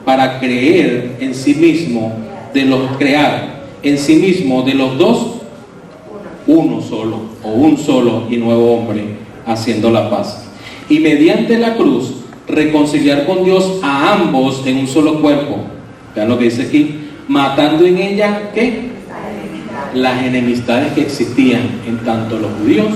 para crear en sí mismo de los dos uno solo, o un solo y nuevo hombre, haciendo la paz, y mediante la cruz reconciliar con Dios a ambos en un solo cuerpo. Vean lo que dice aquí: matando en ella, ¿qué? Las enemistades que existían en tanto los judíos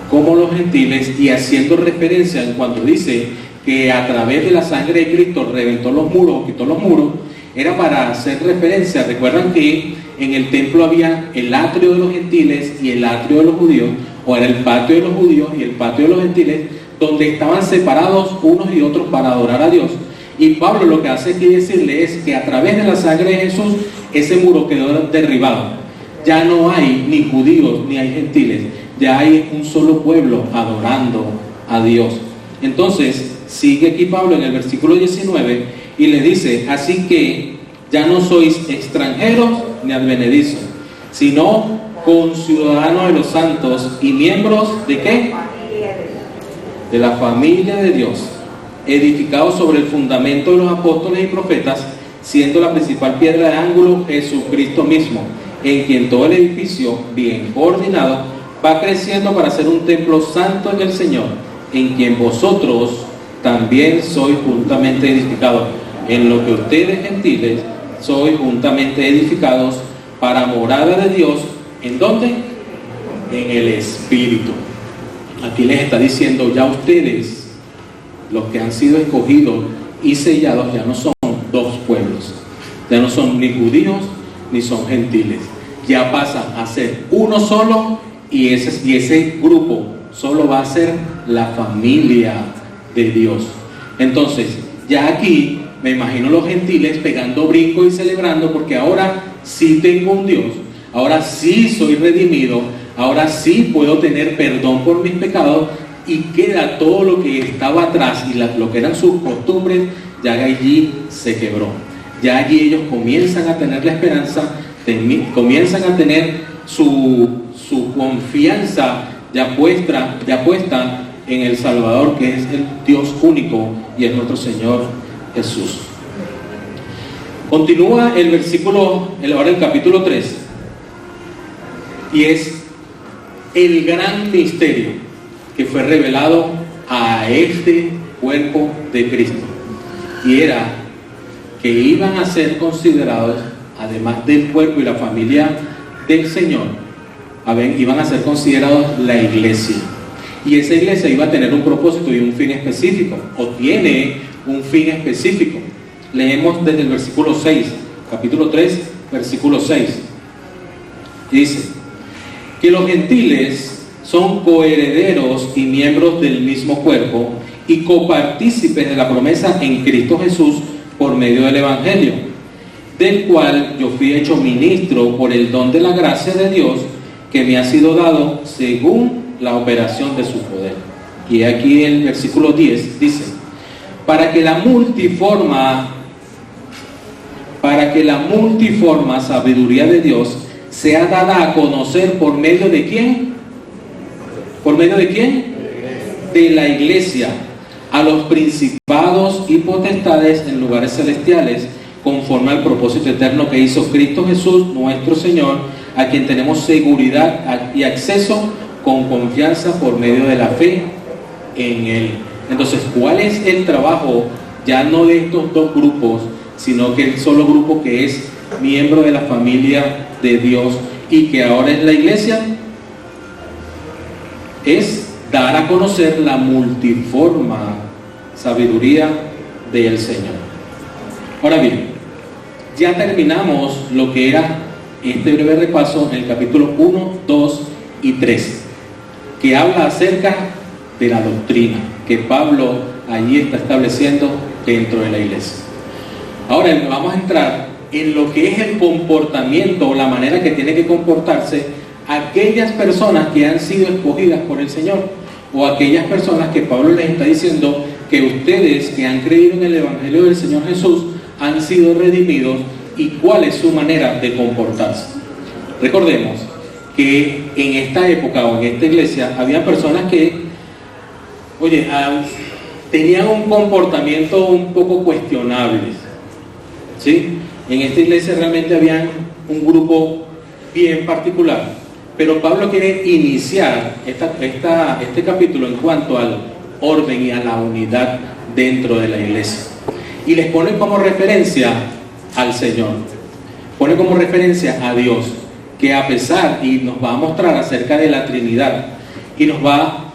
como los gentiles, y haciendo referencia en cuanto dice que a través de la sangre de Cristo reventó los muros, quitó los muros, era para hacer referencia. Recuerdan que en el templo había el atrio de los gentiles y el atrio de los judíos, o era el patio de los judíos y el patio de los gentiles, donde estaban separados unos y otros para adorar a Dios. Y Pablo lo que hace aquí decirle es que a través de la sangre de Jesús ese muro quedó derribado. Ya no hay ni judíos ni hay gentiles, ya hay un solo pueblo adorando a Dios. Entonces sigue aquí Pablo en el versículo 19 y le dice: así que ya no sois extranjeros ni advenedizos, sino conciudadanos de los santos y miembros ¿de qué? De la familia de Dios, edificados sobre el fundamento de los apóstoles y profetas, siendo la principal piedra de ángulo Jesucristo mismo, en quien todo el edificio, bien coordinado, va creciendo para ser un templo santo en el Señor, en quien vosotros también sois juntamente edificados, en lo que ustedes gentiles sois juntamente edificados para morada de Dios. ¿En dónde? En el Espíritu. Aquí les está diciendo: ya ustedes, los que han sido escogidos y sellados, ya no son dos pueblos, ya no son ni judíos ni son gentiles, ya pasan a ser uno solo, y ese grupo solo va a ser la familia de Dios. Entonces ya aquí me imagino los gentiles pegando brinco y celebrando, porque ahora sí tengo un Dios, ahora sí soy redimido, ahora sí puedo tener perdón por mis pecados, y queda todo lo que estaba atrás y lo que eran sus costumbres, ya allí se quebró. Ya allí ellos comienzan a tener la esperanza, comienzan a tener su confianza ya puesta en el Salvador, que es el Dios único y es nuestro Señor Jesús. Continúa ahora el capítulo 3, y es el gran misterio que fue revelado a este cuerpo de Cristo, y era que iban a ser considerados, además del cuerpo y la familia del Señor, iban a ser considerados la iglesia, y esa iglesia iba a tener un propósito y un fin específico, o tiene un fin específico. Leemos desde el versículo 6, capítulo 3, versículo 6. Dice que los gentiles son coherederos y miembros del mismo cuerpo y copartícipes de la promesa en Cristo Jesús por medio del Evangelio, del cual yo fui hecho ministro por el don de la gracia de Dios que me ha sido dado según la operación de su poder. Y aquí el versículo 10 dice: para que la multiforme sabiduría de Dios sea dada a conocer por medio de ¿quién? ¿Por medio de quién? De la iglesia, a los principados y potestades en lugares celestiales, conforme al propósito eterno que hizo Cristo Jesús nuestro Señor, a quien tenemos seguridad y acceso con confianza por medio de la fe en Él. Entonces, ¿cuál es el trabajo ya no de estos dos grupos, sino que el solo grupo que es miembro de la familia de Dios y que ahora es la iglesia? Es dar a conocer la multiforme sabiduría del Señor. Ahora bien, ya terminamos lo que era este breve repaso en el capítulo 1, 2 y 3, que habla acerca de la doctrina, que Pablo allí está estableciendo dentro de la iglesia. Ahora vamos a entrar en lo que es el comportamiento o la manera que tiene que comportarse aquellas personas que han sido escogidas por el Señor, o aquellas personas que Pablo les está diciendo que ustedes que han creído en el Evangelio del Señor Jesús han sido redimidos, y cuál es su manera de comportarse. Recordemos que en esta época o en esta iglesia había personas que, tenían un comportamiento un poco cuestionable, ¿sí? En esta iglesia realmente había un grupo bien particular, pero Pablo quiere iniciar este capítulo en cuanto al orden y a la unidad dentro de la iglesia, y les pone como referencia al Señor, pone como referencia a Dios, que a pesar, y nos va a mostrar acerca de la Trinidad, y nos va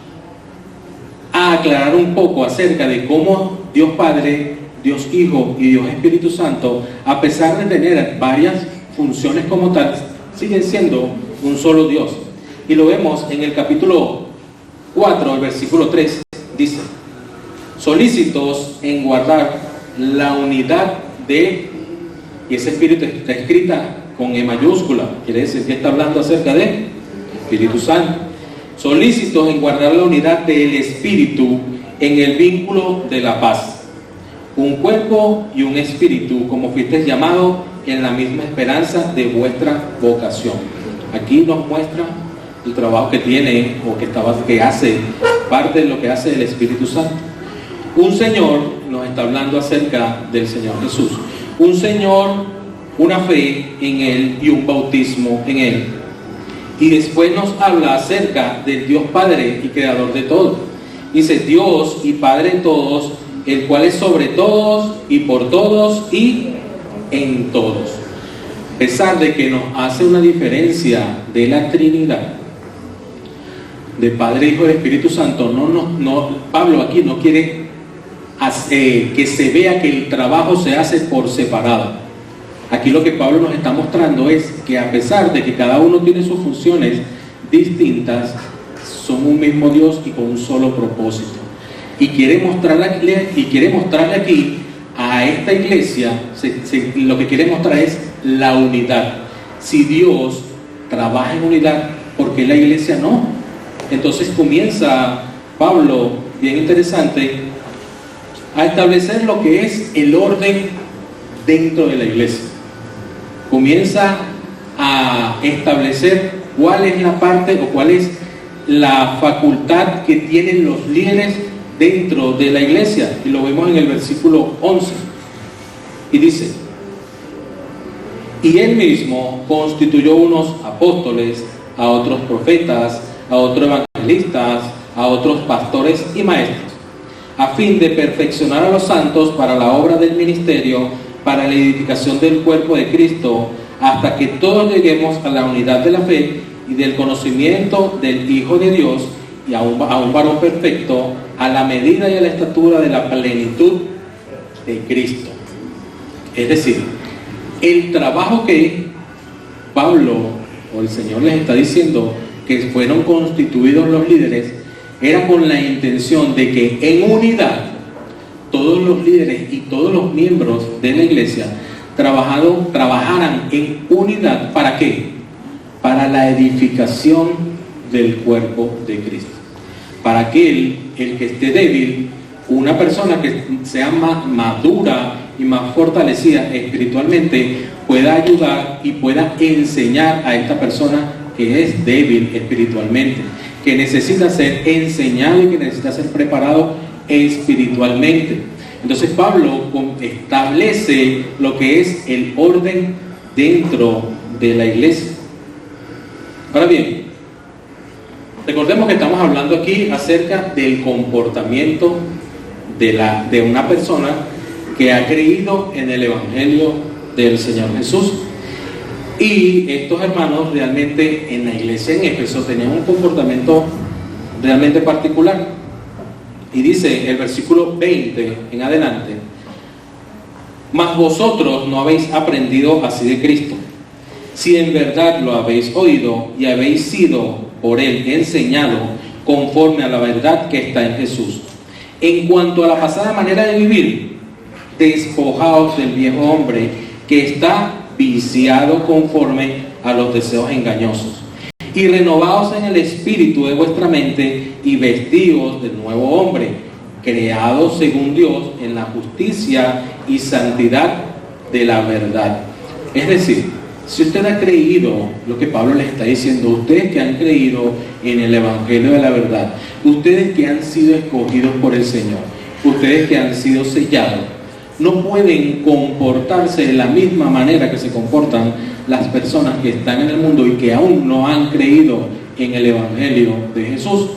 a aclarar un poco acerca de cómo Dios Padre, Dios Hijo y Dios Espíritu Santo, a pesar de tener varias funciones como tal, siguen siendo un solo Dios. Y lo vemos en el capítulo 4, el versículo 3, dice: solícitos en guardar la unidad de, y ese Espíritu está escrita con E mayúscula, quiere decir que está hablando acerca de Espíritu Santo. Solícitos en guardar la unidad del Espíritu en el vínculo de la paz. Un cuerpo y un espíritu, como fuisteis llamados en la misma esperanza de vuestra vocación. Aquí nos muestra el trabajo que tiene, o que hace, parte de lo que hace el Espíritu Santo. Un Señor, nos está hablando acerca del Señor Jesús. Un Señor, una fe en Él y un bautismo en Él. Y después nos habla acerca del Dios Padre y Creador de todo. Dice: Dios y Padre de todos, el cual es sobre todos y por todos y en todos. A pesar de que nos hace una diferencia de la Trinidad, de Padre, Hijo y Espíritu Santo, Pablo aquí no quiere que se vea que el trabajo se hace por separado. Aquí lo que Pablo nos está mostrando es que a pesar de que cada uno tiene sus funciones distintas, son un mismo Dios y con un solo propósito. Y quiere mostrarle aquí a esta iglesia, lo que quiere mostrar es la unidad. Si Dios trabaja en unidad, ¿por qué la iglesia no? Entonces comienza Pablo, bien interesante, a establecer lo que es el orden dentro de la iglesia. Comienza a establecer cuál es la parte o cuál es la facultad que tienen los líderes dentro de la iglesia, y lo vemos en el versículo 11, y dice: y él mismo constituyó unos apóstoles, a otros profetas, a otros evangelistas, a otros pastores y maestros, a fin de perfeccionar a los santos para la obra del ministerio, para la edificación del cuerpo de Cristo, hasta que todos lleguemos a la unidad de la fe y del conocimiento del Hijo de Dios, y a un varón perfecto, a la medida y a la estatura de la plenitud de Cristo. Es decir, el trabajo que Pablo o el Señor les está diciendo que fueron constituidos los líderes, era con la intención de que en unidad todos los líderes y todos los miembros de la iglesia trabajaran en unidad. ¿Para qué? Para la edificación del cuerpo de Cristo. Para que el que esté débil, una persona que sea más madura y más fortalecida espiritualmente, pueda ayudar y pueda enseñar a esta persona que es débil espiritualmente, que necesita ser enseñado y que necesita ser preparado espiritualmente. Entonces Pablo establece lo que es el orden dentro de la iglesia. Ahora bien, recordemos que estamos hablando aquí acerca del comportamiento de una persona que ha creído en el Evangelio del Señor Jesús. Y estos hermanos realmente en la iglesia en Éfeso tenían un comportamiento realmente particular. Y dice el versículo 20 en adelante: mas vosotros no habéis aprendido así de Cristo, si en verdad lo habéis oído y habéis sido por él enseñado conforme a la verdad que está en Jesús. En cuanto a la pasada manera de vivir, despojaos del viejo hombre que está viciado conforme a los deseos engañosos, y renovaos en el espíritu de vuestra mente, y vestíos del nuevo hombre, creado según Dios en la justicia y santidad de la verdad. Es decir, si usted ha creído lo que Pablo le está diciendo, ustedes que han creído en el Evangelio de la verdad, ustedes que han sido escogidos por el Señor, ustedes que han sido sellados, no pueden comportarse de la misma manera que se comportan las personas que están en el mundo y que aún no han creído en el Evangelio de Jesús.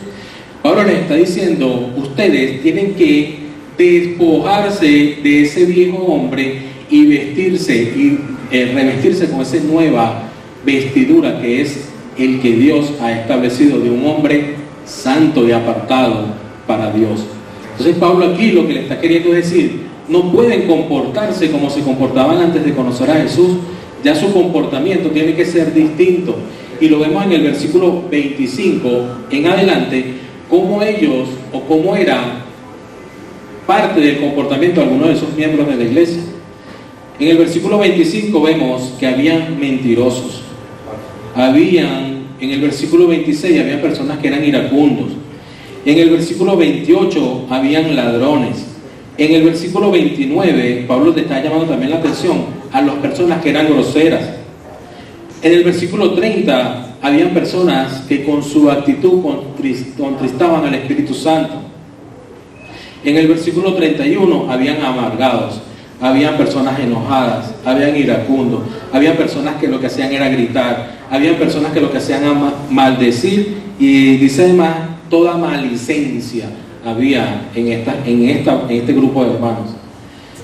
Pablo les está diciendo, ustedes tienen que despojarse de ese viejo hombre y vestirse y revestirse con esa nueva vestidura que es el que Dios ha establecido de un hombre santo y apartado para Dios. Entonces Pablo aquí lo que le está queriendo decir, no pueden comportarse como se comportaban antes de conocer a Jesús, ya su comportamiento tiene que ser distinto. Y lo vemos en el versículo 25 en adelante, cómo ellos o cómo era parte del comportamiento de algunos de esos miembros de la iglesia. En el versículo 25 vemos que habían mentirosos, en el versículo 26 habían personas que eran iracundos, en el versículo 28 habían ladrones, en el versículo 29 Pablo te está llamando también la atención a las personas que eran groseras. En el versículo 30 habían personas que con su actitud contristaban al Espíritu Santo. En el versículo 31 habían amargados, habían personas enojadas, habían iracundos, habían personas que lo que hacían era gritar, habían personas que lo que hacían era maldecir, y dice además toda maledicencia había en este grupo de hermanos.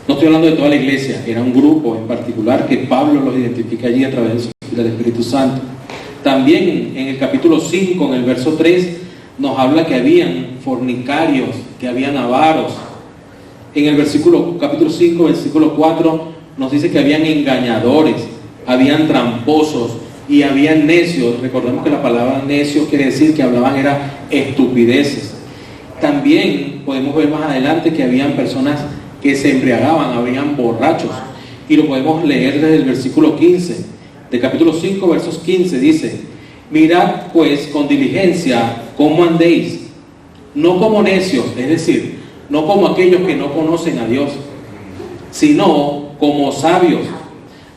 No estoy hablando de toda la iglesia, era un grupo en particular que Pablo los identifica allí a través del Espíritu Santo. También en el capítulo 5, en el verso 3, nos habla que habían fornicarios, que habían avaros. En el capítulo 5, versículo 4, nos dice que habían engañadores, habían tramposos y habían necios. Recordemos que la palabra necio quiere decir que hablaban era estupideces. También podemos ver más adelante que habían personas que se embriagaban, habían borrachos. Y lo podemos leer desde el versículo 15, del capítulo 5, versos 15, dice: mirad pues con diligencia cómo andéis, no como necios, es decir, no como aquellos que no conocen a Dios, sino como sabios,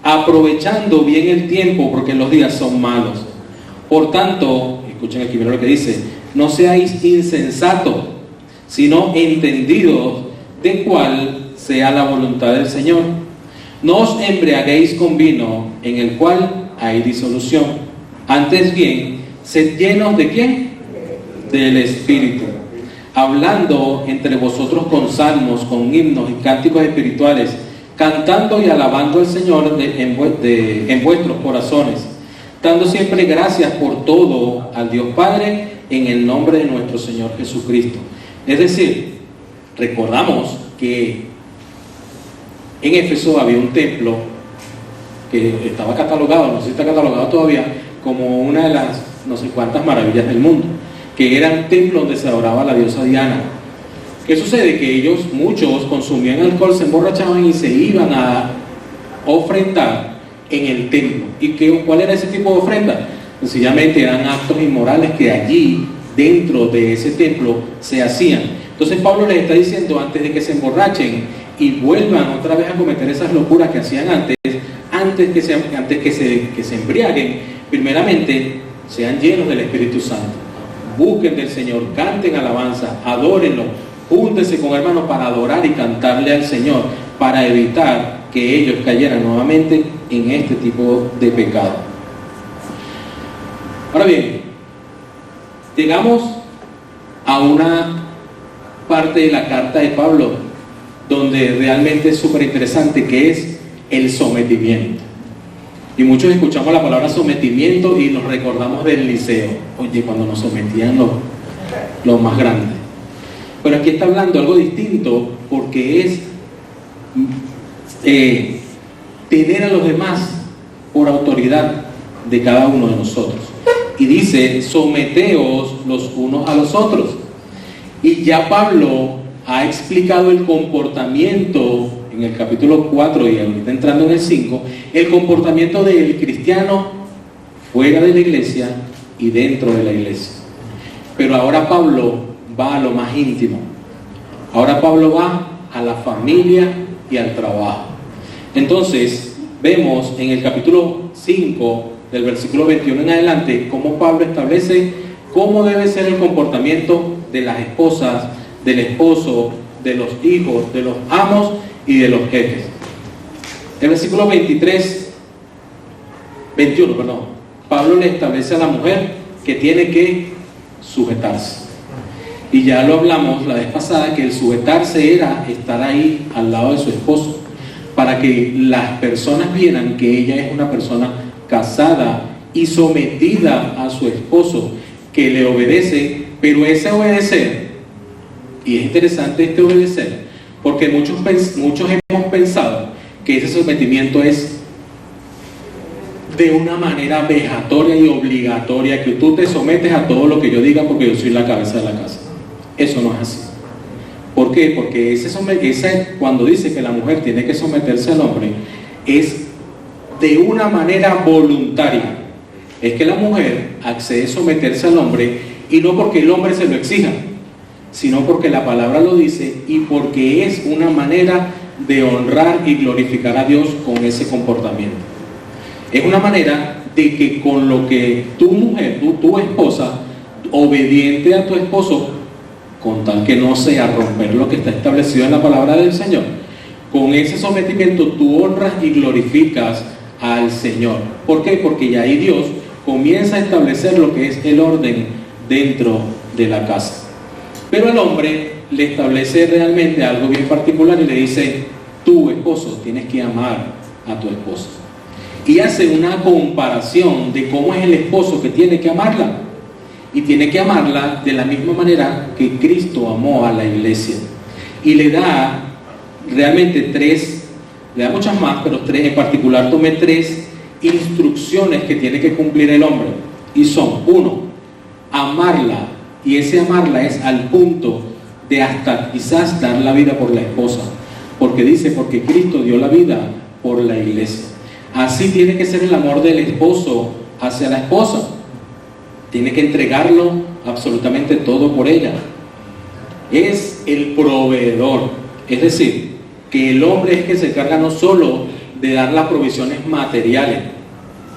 aprovechando bien el tiempo, porque los días son malos. Por tanto, escuchen aquí, miren lo que dice: no seáis insensatos, sino entendidos de cuál sea la voluntad del Señor. No os embriaguéis con vino, en el cual hay disolución. Antes bien, sed llenos ¿de qué? Del Espíritu, hablando entre vosotros con salmos, con himnos y cánticos espirituales, cantando y alabando al Señor en vuestros corazones, dando siempre gracias por todo al Dios Padre, en el nombre de nuestro Señor Jesucristo. Es decir, recordamos que en Éfeso había un templo que estaba catalogado, no sé si está catalogado todavía, como una de las no sé cuántas maravillas del mundo, que era un templo donde se adoraba a la diosa Diana. ¿Qué sucede? Que muchos consumían alcohol, se emborrachaban y se iban a ofrendar en el templo. ¿Y cuál era ese tipo de ofrenda? Sencillamente eran actos inmorales que allí, dentro de ese templo, se hacían. Entonces Pablo les está diciendo, antes de que se emborrachen y vuelvan otra vez a cometer esas locuras que hacían antes que se embriaguen, primeramente sean llenos del Espíritu Santo, busquen del Señor, canten alabanza, adórenlo, júntense con hermanos para adorar y cantarle al Señor, para evitar que ellos cayeran nuevamente en este tipo de pecado. Ahora bien, llegamos a una parte de la carta de Pablo donde realmente es súper interesante, que es el sometimiento. Y muchos escuchamos la palabra sometimiento y nos recordamos del liceo, oye, cuando nos sometían los más grandes. Pero aquí está hablando algo distinto, porque es tener a los demás por autoridad de cada uno de nosotros. Y dice, someteos los unos a los otros. Y ya Pablo ha explicado el comportamiento, en en el capítulo 4 y ahorita entrando en el 5, el comportamiento del cristiano fuera de la iglesia y dentro de la iglesia. Pero ahora Pablo va a lo más íntimo. Ahora Pablo va a la familia y al trabajo. Entonces, vemos en el capítulo 5, del versículo 21 en adelante, cómo Pablo establece cómo debe ser el comportamiento de las esposas, del esposo, de los hijos, de los amos y de los jefes. El versículo 21, Pablo le establece a la mujer que tiene que sujetarse. Y ya lo hablamos la vez pasada, que el sujetarse era estar ahí al lado de su esposo, para que las personas vieran que ella es una persona casada y sometida a su esposo, que le obedece. Pero ese obedecer, y es interesante este obedecer, porque muchos hemos pensado que ese sometimiento es de una manera vejatoria y obligatoria, que tú te sometes a todo lo que yo diga porque yo soy la cabeza de la casa. Eso no es así. ¿Por qué? Porque cuando dice que la mujer tiene que someterse al hombre, es de una manera voluntaria. Es que la mujer accede a someterse al hombre, y no porque el hombre se lo exija, sino porque la palabra lo dice y porque es una manera de honrar y glorificar a Dios con ese comportamiento. Es una manera de que con lo que tu mujer, tu esposa, obediente a tu esposo, con tal que no sea romper lo que está establecido en la palabra del Señor, con ese sometimiento tú honras y glorificas al Señor. ¿Por qué? Porque ya ahí Dios comienza a establecer lo que es el orden dentro de la casa. Pero el hombre le establece realmente algo bien particular y le dice: tu esposo, tienes que amar a tu esposa. Y hace una comparación de cómo es el esposo que tiene que amarla. Y tiene que amarla de la misma manera que Cristo amó a la iglesia. Y le da realmente le da muchas más, pero tres en particular. Tomé 3 instrucciones que tiene que cumplir el hombre. Y son: 1, amarla. Y ese amarla es al punto de hasta quizás dar la vida por la esposa. Porque dice: porque Cristo dio la vida por la iglesia. Así tiene que ser el amor del esposo hacia la esposa. Tiene que entregarlo absolutamente todo por ella. Es el proveedor. Es decir, que el hombre es que se encarga no solo de dar las provisiones materiales,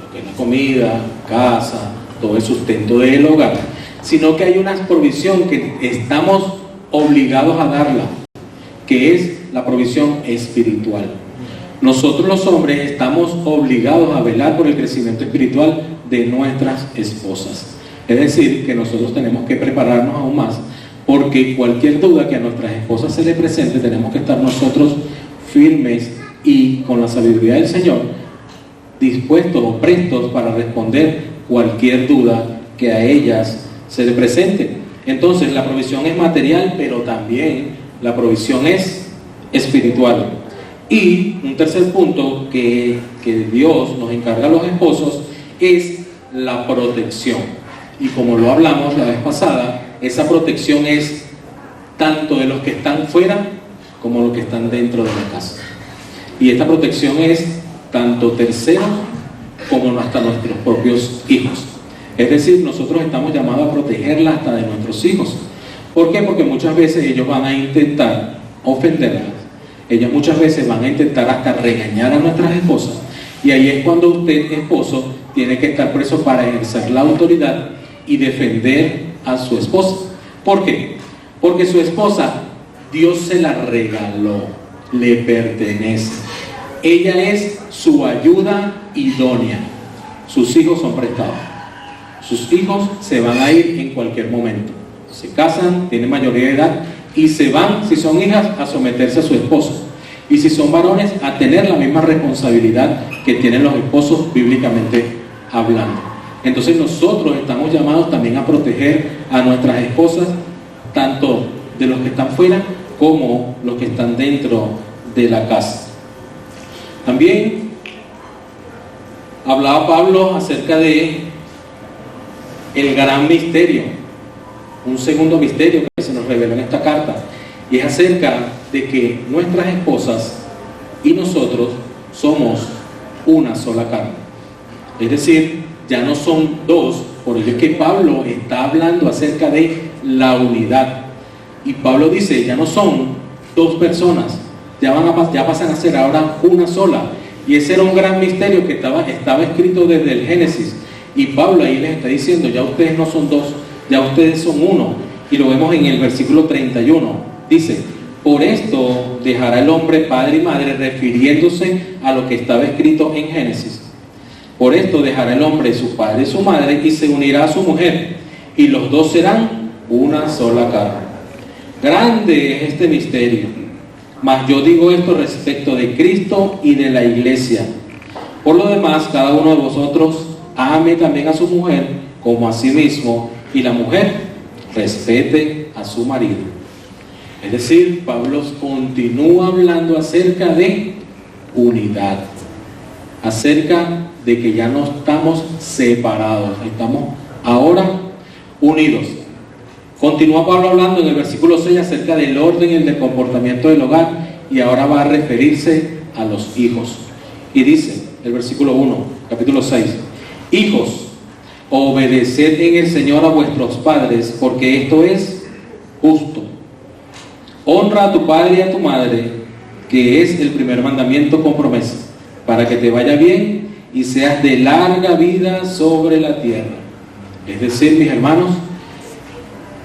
lo que es la comida, casa, todo el sustento del hogar, sino que hay una provisión que estamos obligados a darla, que es la provisión espiritual. Nosotros los hombres estamos obligados a velar por el crecimiento espiritual de nuestras esposas. Es decir, que nosotros tenemos que prepararnos aún más, porque cualquier duda que a nuestras esposas se les presente, tenemos que estar nosotros firmes y con la sabiduría del Señor, dispuestos o prestos para responder cualquier duda que a ellas se les presente. Entonces, la provisión es material, pero también la provisión es espiritual. Y un tercer punto que Dios nos encarga a los esposos es la protección. Y como lo hablamos la vez pasada, esa protección es tanto de los que están fuera como los que están dentro de la casa. Y esta protección es tanto terceros como hasta nuestros propios hijos. Es decir, nosotros estamos llamados a protegerla hasta de nuestros hijos. ¿Por qué? Porque muchas veces ellos van a intentar ofenderlas. Ellas muchas veces van a intentar hasta regañar a nuestras esposas. Y ahí es cuando usted, esposo, tiene que estar preso para ejercer la autoridad y defender a su esposa. ¿Por qué? Porque su esposa, Dios se la regaló, le pertenece. Ella es su ayuda idónea. Sus hijos son prestados. Sus hijos se van a ir en cualquier momento. Se casan, tienen mayoría de edad y se van, si son hijas, a someterse a su esposo. Y si son varones, a tener la misma responsabilidad que tienen los esposos bíblicamente hablando. Entonces nosotros estamos llamados también a proteger a nuestras esposas, tanto de los que están fuera como los que están dentro de la casa. También hablaba Pablo acerca de el gran misterio, un segundo misterio que se nos reveló en esta carta, y es acerca de que nuestras esposas y nosotros somos una sola carne. Es decir, ya no son dos, por ello es que Pablo está hablando acerca de la unidad. Y Pablo dice, ya no son dos personas, ya pasan a ser ahora una sola. Y ese era un gran misterio que estaba escrito desde el Génesis. Y Pablo ahí les está diciendo, ya ustedes no son dos, ya ustedes son uno. Y lo vemos en el versículo 31. Dice, por esto dejará el hombre padre y madre, refiriéndose a lo que estaba escrito en Génesis. Por esto dejará el hombre su padre y su madre y se unirá a su mujer, y los dos serán una sola carne. Grande es este misterio, mas yo digo esto respecto de Cristo y de la iglesia. Por lo demás, cada uno de vosotros ame también a su mujer como a sí mismo, y la mujer respete a su marido. Es decir, Pablo continúa hablando acerca de unidad, acerca de que ya no estamos separados, estamos ahora unidos. Continúa Pablo hablando en el versículo 6 acerca del orden y el del comportamiento del hogar, y ahora va a referirse a los hijos. Y dice, el versículo 1, capítulo 6, hijos, obedeced en el Señor a vuestros padres, porque esto es justo. Honra a tu padre y a tu madre, que es el primer mandamiento con promesa, para que te vaya bien y seas de larga vida sobre la tierra. Es decir, mis hermanos,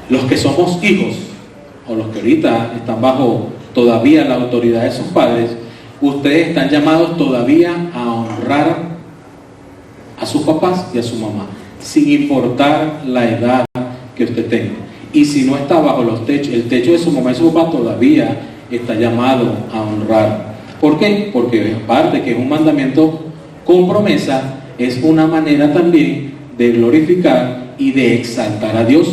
los que somos hijos, o los que ahorita están bajo todavía la autoridad de sus padres, ustedes están llamados todavía a honrar a sus papás y a su mamá, sin importar la edad que usted tenga. Y si no está bajo el techo de su mamá y su papá, todavía está llamado a honrar. ¿Por qué? Porque aparte que es un mandamiento con promesa, es una manera también de glorificar y de exaltar a Dios,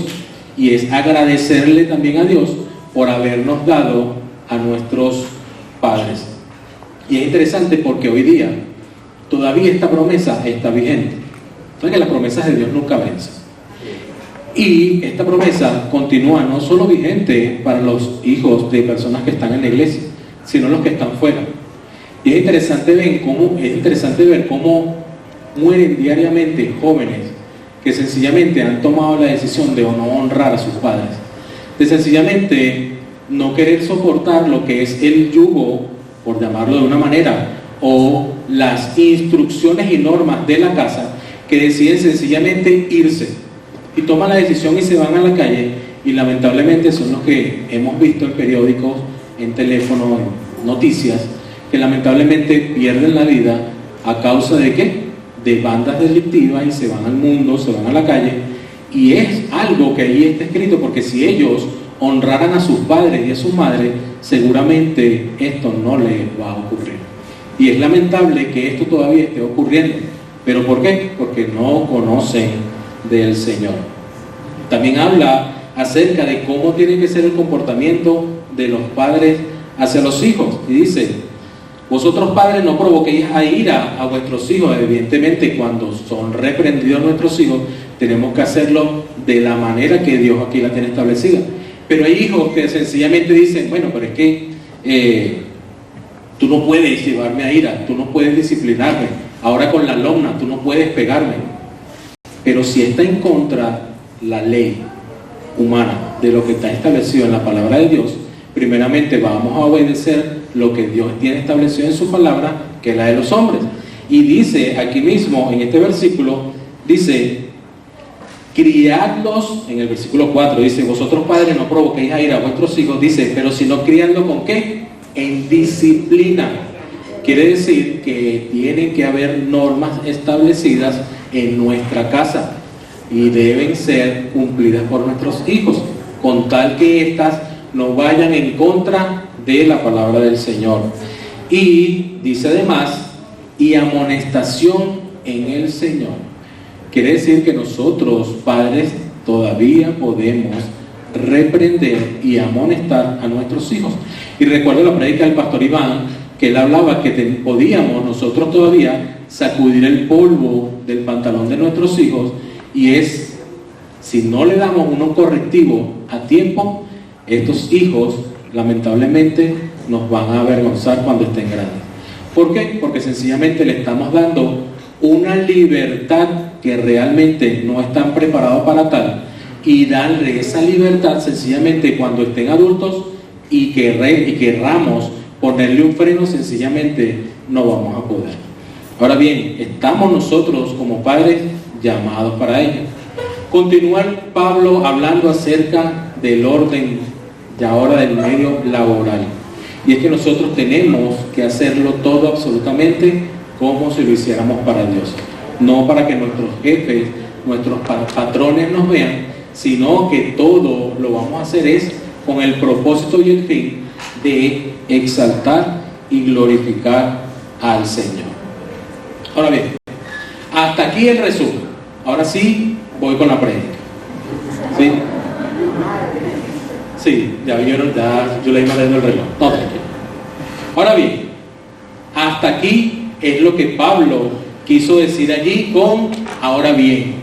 y es agradecerle también a Dios por habernos dado a nuestros padres. Y es interesante porque hoy día todavía esta promesa está vigente. Entonces, que las promesas de Dios nunca vencen. Y esta promesa continúa no solo vigente para los hijos de personas que están en la iglesia, sino los que están fuera. Y es interesante ver cómo mueren diariamente jóvenes que sencillamente han tomado la decisión de no honrar a sus padres, de sencillamente no querer soportar lo que es el yugo, por llamarlo de una manera, o las instrucciones y normas de la casa, que deciden sencillamente irse y toman la decisión y se van a la calle, y lamentablemente son los que hemos visto en periódicos, en teléfono, en noticias, que lamentablemente pierden la vida a causa de ¿qué? De bandas delictivas, y se van al mundo, se van a la calle. Y es algo que ahí está escrito, porque si ellos honraran a sus padres y a sus madres, seguramente esto no les va a ocurrir. Y es lamentable que esto todavía esté ocurriendo. ¿Pero por qué? Porque no conocen del Señor. También habla acerca de cómo tiene que ser el comportamiento de los padres hacia los hijos. Y dice, vosotros padres no provoquéis a ira a vuestros hijos. Evidentemente, cuando son reprendidos nuestros hijos, tenemos que hacerlo de la manera que Dios aquí la tiene establecida. Pero hay hijos que sencillamente dicen, bueno, pero es que tú no puedes llevarme a ira, tú no puedes disciplinarme, ahora con la lomna tú no puedes pegarme. Pero si está en contra la ley humana de lo que está establecido en la palabra de Dios, primeramente vamos a obedecer lo que Dios tiene establecido en su palabra, que es la de los hombres. Y dice aquí mismo, en este versículo, dice, criadlos, en el versículo 4, dice, vosotros padres no provoquéis a ira a vuestros hijos, dice, pero si no criadlo ¿con qué? En disciplina. Quiere decir que tienen que haber normas establecidas en nuestra casa y deben ser cumplidas por nuestros hijos, con tal que éstas no vayan en contra de la palabra del Señor. Y dice además, y amonestación en el Señor. Quiere decir que nosotros, padres, todavía podemos reprender y amonestar a nuestros hijos. Y recuerdo la prédica del pastor Iván, que él hablaba que podíamos nosotros todavía sacudir el polvo del pantalón de nuestros hijos, y es, si no le damos un correctivo a tiempo, estos hijos lamentablemente nos van a avergonzar cuando estén grandes. ¿Por qué? Porque sencillamente le estamos dando una libertad que realmente no están preparados para tal, y darle esa libertad sencillamente cuando estén adultos y querramos ponerle un freno, sencillamente no vamos a poder. Ahora bien, estamos nosotros como padres llamados para ello. Continúa Pablo hablando acerca del orden y ahora del medio laboral. Y es que nosotros tenemos que hacerlo todo absolutamente como si lo hiciéramos para Dios. No para que nuestros jefes, nuestros patrones nos vean, sino que todo lo vamos a hacer es con el propósito y el fin de exaltar y glorificar al Señor. Ahora bien, hasta aquí el resumen. Ahora sí, voy con la prédica. ¿Sí? Sí, ya vieron, ya yo le iba leyendo el reloj. No, tranquilo. Ahora bien, hasta aquí es lo que Pablo quiso decir allí con ahora bien.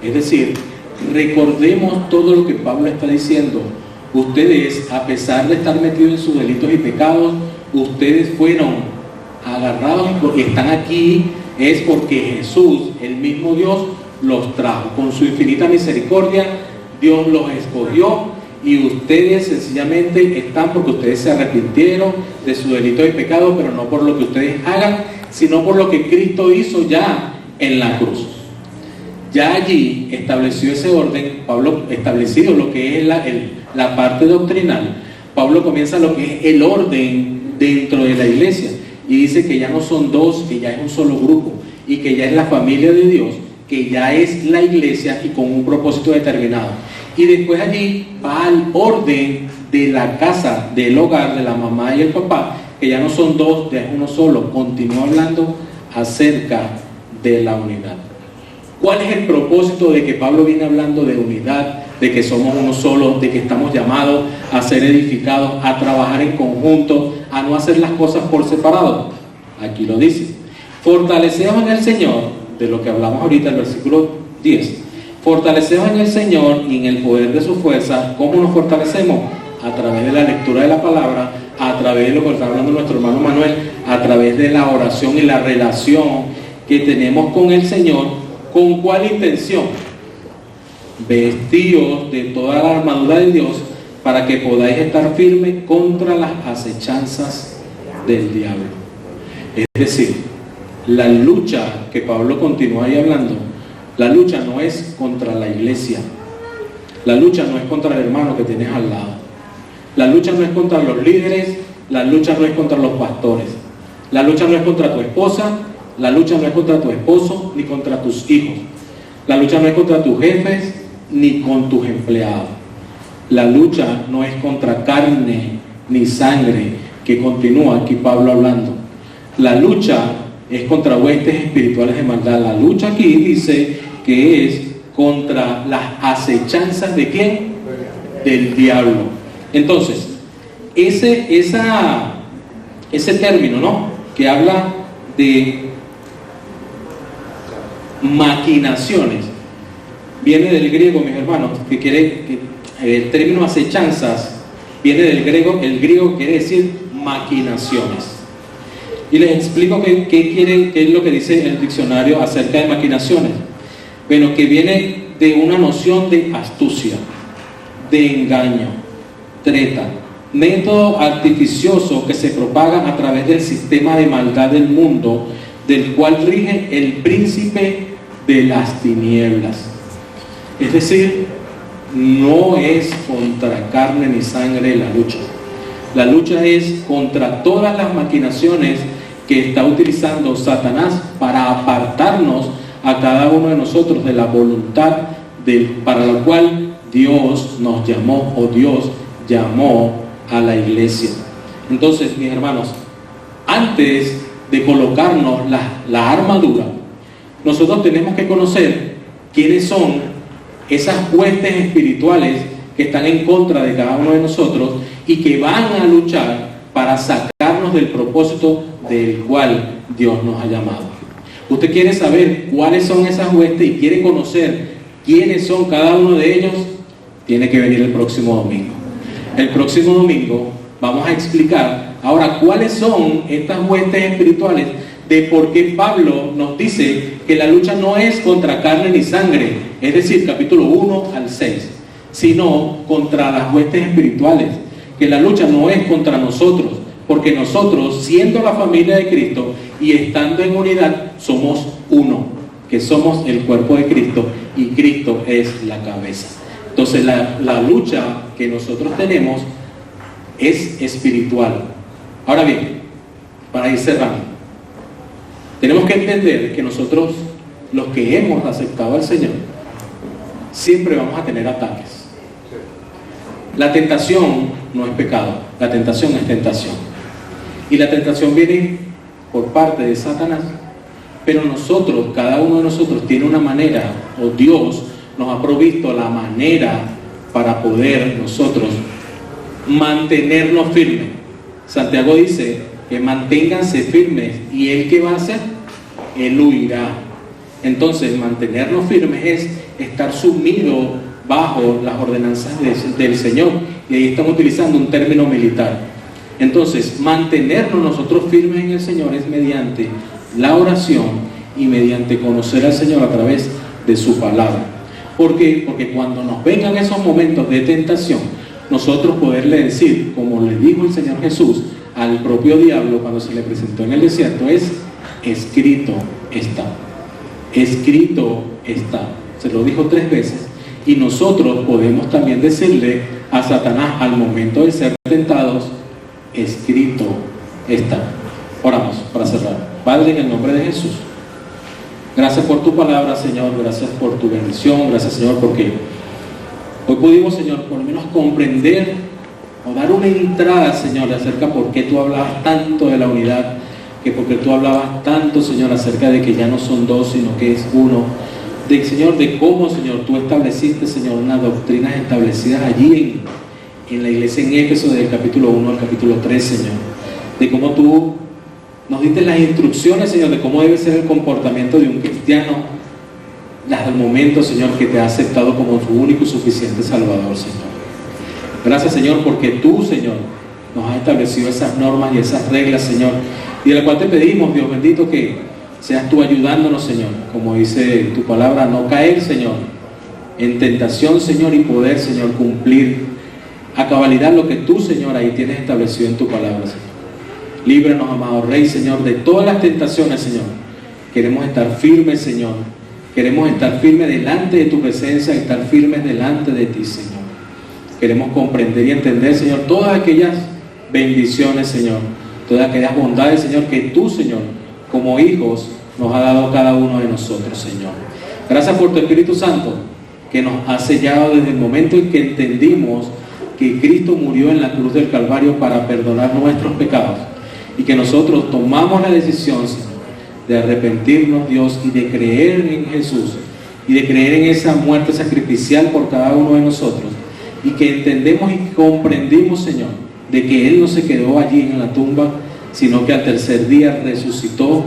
Es decir, recordemos todo lo que Pablo está diciendo. Ustedes, a pesar de estar metidos en sus delitos y pecados, ustedes fueron agarrados y están aquí, es porque Jesús, el mismo Dios, los trajo. Con su infinita misericordia, Dios los escogió y ustedes sencillamente están porque ustedes se arrepintieron de su delito y pecado, pero no por lo que ustedes hagan, sino por lo que Cristo hizo ya en la cruz. Ya allí estableció ese orden, Pablo establecido lo que es la parte doctrinal. Pablo comienza lo que es el orden dentro de la iglesia y dice que ya no son dos, que ya es un solo grupo y que ya es la familia de Dios, que ya es la iglesia y con un propósito determinado. Y después allí va al orden de la casa, del hogar, de la mamá y el papá, que ya no son dos, ya es uno solo. Continúa hablando acerca de la unidad. ¿Cuál es el propósito de que Pablo viene hablando de unidad, de que somos uno solo, de que estamos llamados a ser edificados, a trabajar en conjunto, a no hacer las cosas por separado? Aquí lo dice: fortaleceos en el Señor, de lo que hablamos ahorita, el versículo 10. Fortaleceos en el Señor y en el poder de su fuerza. ¿Cómo nos fortalecemos? A través de la lectura de la palabra, a través de lo que está hablando nuestro hermano Manuel, a través de la oración y la relación que tenemos con el Señor. ¿Con cuál intención? Vestidos de toda la armadura de Dios para que podáis estar firmes contra las acechanzas del diablo. Es decir, la lucha que Pablo continúa ahí hablando, la lucha no es contra la iglesia, la lucha no es contra el hermano que tienes al lado, la lucha no es contra los líderes, la lucha no es contra los pastores, la lucha no es contra tu esposa, la lucha no es contra tu esposo ni contra tus hijos, la lucha no es contra tus jefes ni con tus empleados, la lucha no es contra carne ni sangre, que continúa aquí Pablo hablando. La lucha es contra huestes espirituales de maldad. La lucha aquí dice que es contra las acechanzas de ¿quién? Del diablo. Entonces, ese término, ¿no?, que habla de maquinaciones, viene del griego, mis hermanos, el término acechanzas viene del griego, el griego quiere decir maquinaciones. Y les explico qué es lo que dice el diccionario acerca de maquinaciones. Bueno, que viene de una noción de astucia, de engaño, treta, método artificioso que se propaga a través del sistema de maldad del mundo, del cual rige el príncipe de las tinieblas. Es decir, no es contra carne ni sangre la lucha. La lucha es contra todas las maquinaciones que está utilizando Satanás para apartarnos a cada uno de nosotros de la voluntad para la cual Dios nos llamó, o Dios llamó a la iglesia. Entonces, mis hermanos, antes de colocarnos la armadura, nosotros tenemos que conocer quiénes son esas huestes espirituales que están en contra de cada uno de nosotros y que van a luchar para sacarnos del propósito del cual Dios nos ha llamado. Usted quiere saber cuáles son esas huestes y quiere conocer quiénes son cada uno de ellos, tiene que venir el próximo domingo. El próximo domingo vamos a explicar Ahora, ¿cuáles son estas huestes espirituales? De por qué Pablo nos dice que la lucha no es contra carne ni sangre, es decir, capítulo 1 al 6, sino contra las huestes espirituales, que la lucha no es contra nosotros, porque nosotros, siendo la familia de Cristo y estando en unidad, somos uno, que somos el cuerpo de Cristo y Cristo es la cabeza. Entonces la lucha que nosotros tenemos es espiritual. Ahora bien, para ir cerrando, tenemos que entender que nosotros, los que hemos aceptado al Señor, siempre vamos a tener ataques. La tentación no es pecado, la tentación es tentación. Y la tentación viene por parte de Satanás. Pero nosotros, cada uno de nosotros tiene una manera, o Dios nos ha provisto la manera para poder nosotros mantenernos firmes. Santiago dice que manténganse firmes, y ¿él qué va a hacer? Él huirá. Entonces, mantenernos firmes es estar sumidos bajo las ordenanzas del Señor, y ahí estamos utilizando un término militar. Entonces, mantenernos nosotros firmes en el Señor es mediante la oración y mediante conocer al Señor a través de su palabra. ¿Por qué? Porque cuando nos vengan esos momentos de tentación, nosotros poderle decir, como le dijo el Señor Jesús al propio diablo cuando se le presentó en el desierto, es: escrito está. Escrito está. Se lo dijo 3 veces. Y nosotros podemos también decirle a Satanás al momento de ser tentados: escrito está. Oramos para cerrar. Padre, en el nombre de Jesús, gracias por tu palabra, Señor. Gracias por tu bendición. Gracias, Señor, porque hoy pudimos, Señor, por lo menos comprender o dar una entrada, Señor, acerca por qué tú hablabas tanto de la unidad, que porque tú hablabas tanto, Señor, acerca de que ya no son 2, sino que es uno. De, Señor, de cómo, Señor, tú estableciste, Señor, unas doctrinas establecidas allí en la iglesia en Éfeso, del capítulo 1 al capítulo 3, Señor. De cómo tú nos diste las instrucciones, Señor, de cómo debe ser el comportamiento de un cristiano hasta el momento, Señor, que te ha aceptado como tu único y suficiente Salvador, Señor. Gracias, Señor, porque tú, Señor, nos has establecido esas normas y esas reglas, Señor, y de la cual te pedimos, Dios bendito, que seas tú ayudándonos, Señor, como dice tu palabra, a no caer, Señor, en tentación, Señor, y poder, Señor, cumplir a cabalidad lo que tú, Señor, ahí tienes establecido en tu palabra, Señor. Líbranos, amado Rey, Señor, de todas las tentaciones, Señor. Queremos estar firmes, Señor. Queremos estar firmes delante de tu presencia, y estar firmes delante de ti, Señor. Queremos comprender y entender, Señor, todas aquellas bendiciones, Señor, todas aquellas bondades, Señor, que tú, Señor, como hijos, nos ha dado cada uno de nosotros, Señor. Gracias por tu Espíritu Santo, que nos ha sellado desde el momento en que entendimos que Cristo murió en la cruz del Calvario para perdonar nuestros pecados, y que nosotros tomamos la decisión, Señor, de arrepentirnos, Dios, y de creer en Jesús, y de creer en esa muerte sacrificial por cada uno de nosotros, y que entendemos y comprendimos, Señor, de que Él no se quedó allí en la tumba, sino que al tercer día resucitó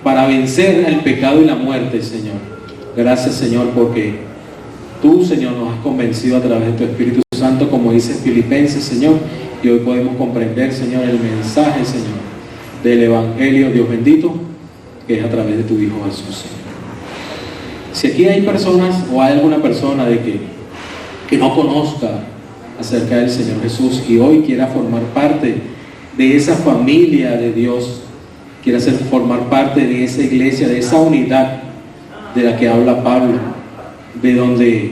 para vencer el pecado y la muerte, Señor. Gracias, Señor, porque tú, Señor, nos has convencido a través de tu Espíritu Santo, como dice Filipenses, Señor, y hoy podemos comprender, Señor, el mensaje, Señor, del Evangelio, Dios bendito, que es a través de tu Hijo Jesús, Señor. Si aquí hay personas, o hay alguna persona de que no conozca acerca del Señor Jesús y hoy quiera formar parte de esa familia de Dios, quiera formar parte de esa iglesia, de esa unidad de la que habla Pablo, de donde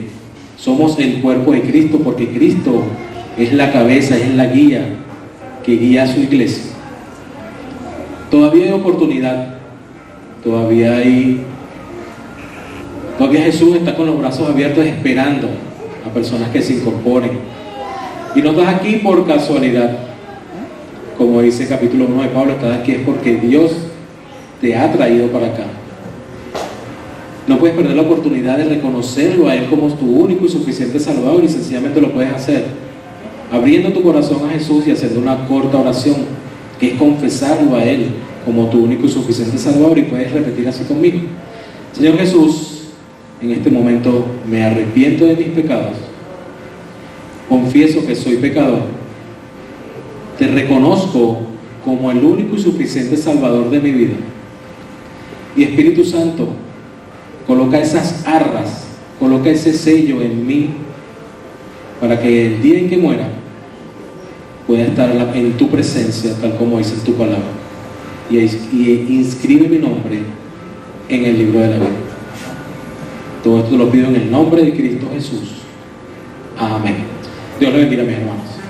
somos el cuerpo de Cristo, porque Cristo es la cabeza, es la guía que guía a su iglesia. Todavía hay oportunidad, todavía Jesús está con los brazos abiertos esperando a personas que se incorporen. Y no estás aquí por casualidad, como dice el capítulo 1 de Pablo, estás aquí es porque Dios te ha traído para acá. No puedes perder la oportunidad de reconocerlo a Él como tu único y suficiente Salvador, y sencillamente lo puedes hacer abriendo tu corazón a Jesús y haciendo una corta oración, que es confesarlo a Él como tu único y suficiente Salvador. Y puedes repetir así conmigo: Señor Jesús, en este momento me arrepiento de mis pecados, confieso que soy pecador, te reconozco como el único y suficiente Salvador de mi vida. Y Espíritu Santo, coloca esas arras, coloca ese sello en mí, para que el día en que muera pueda estar en tu presencia, tal como dice tu palabra, y inscribe mi nombre en el libro de la vida. Todo esto lo pido en el nombre de Cristo Jesús. Amén. Dios le bendiga, mis hermanos.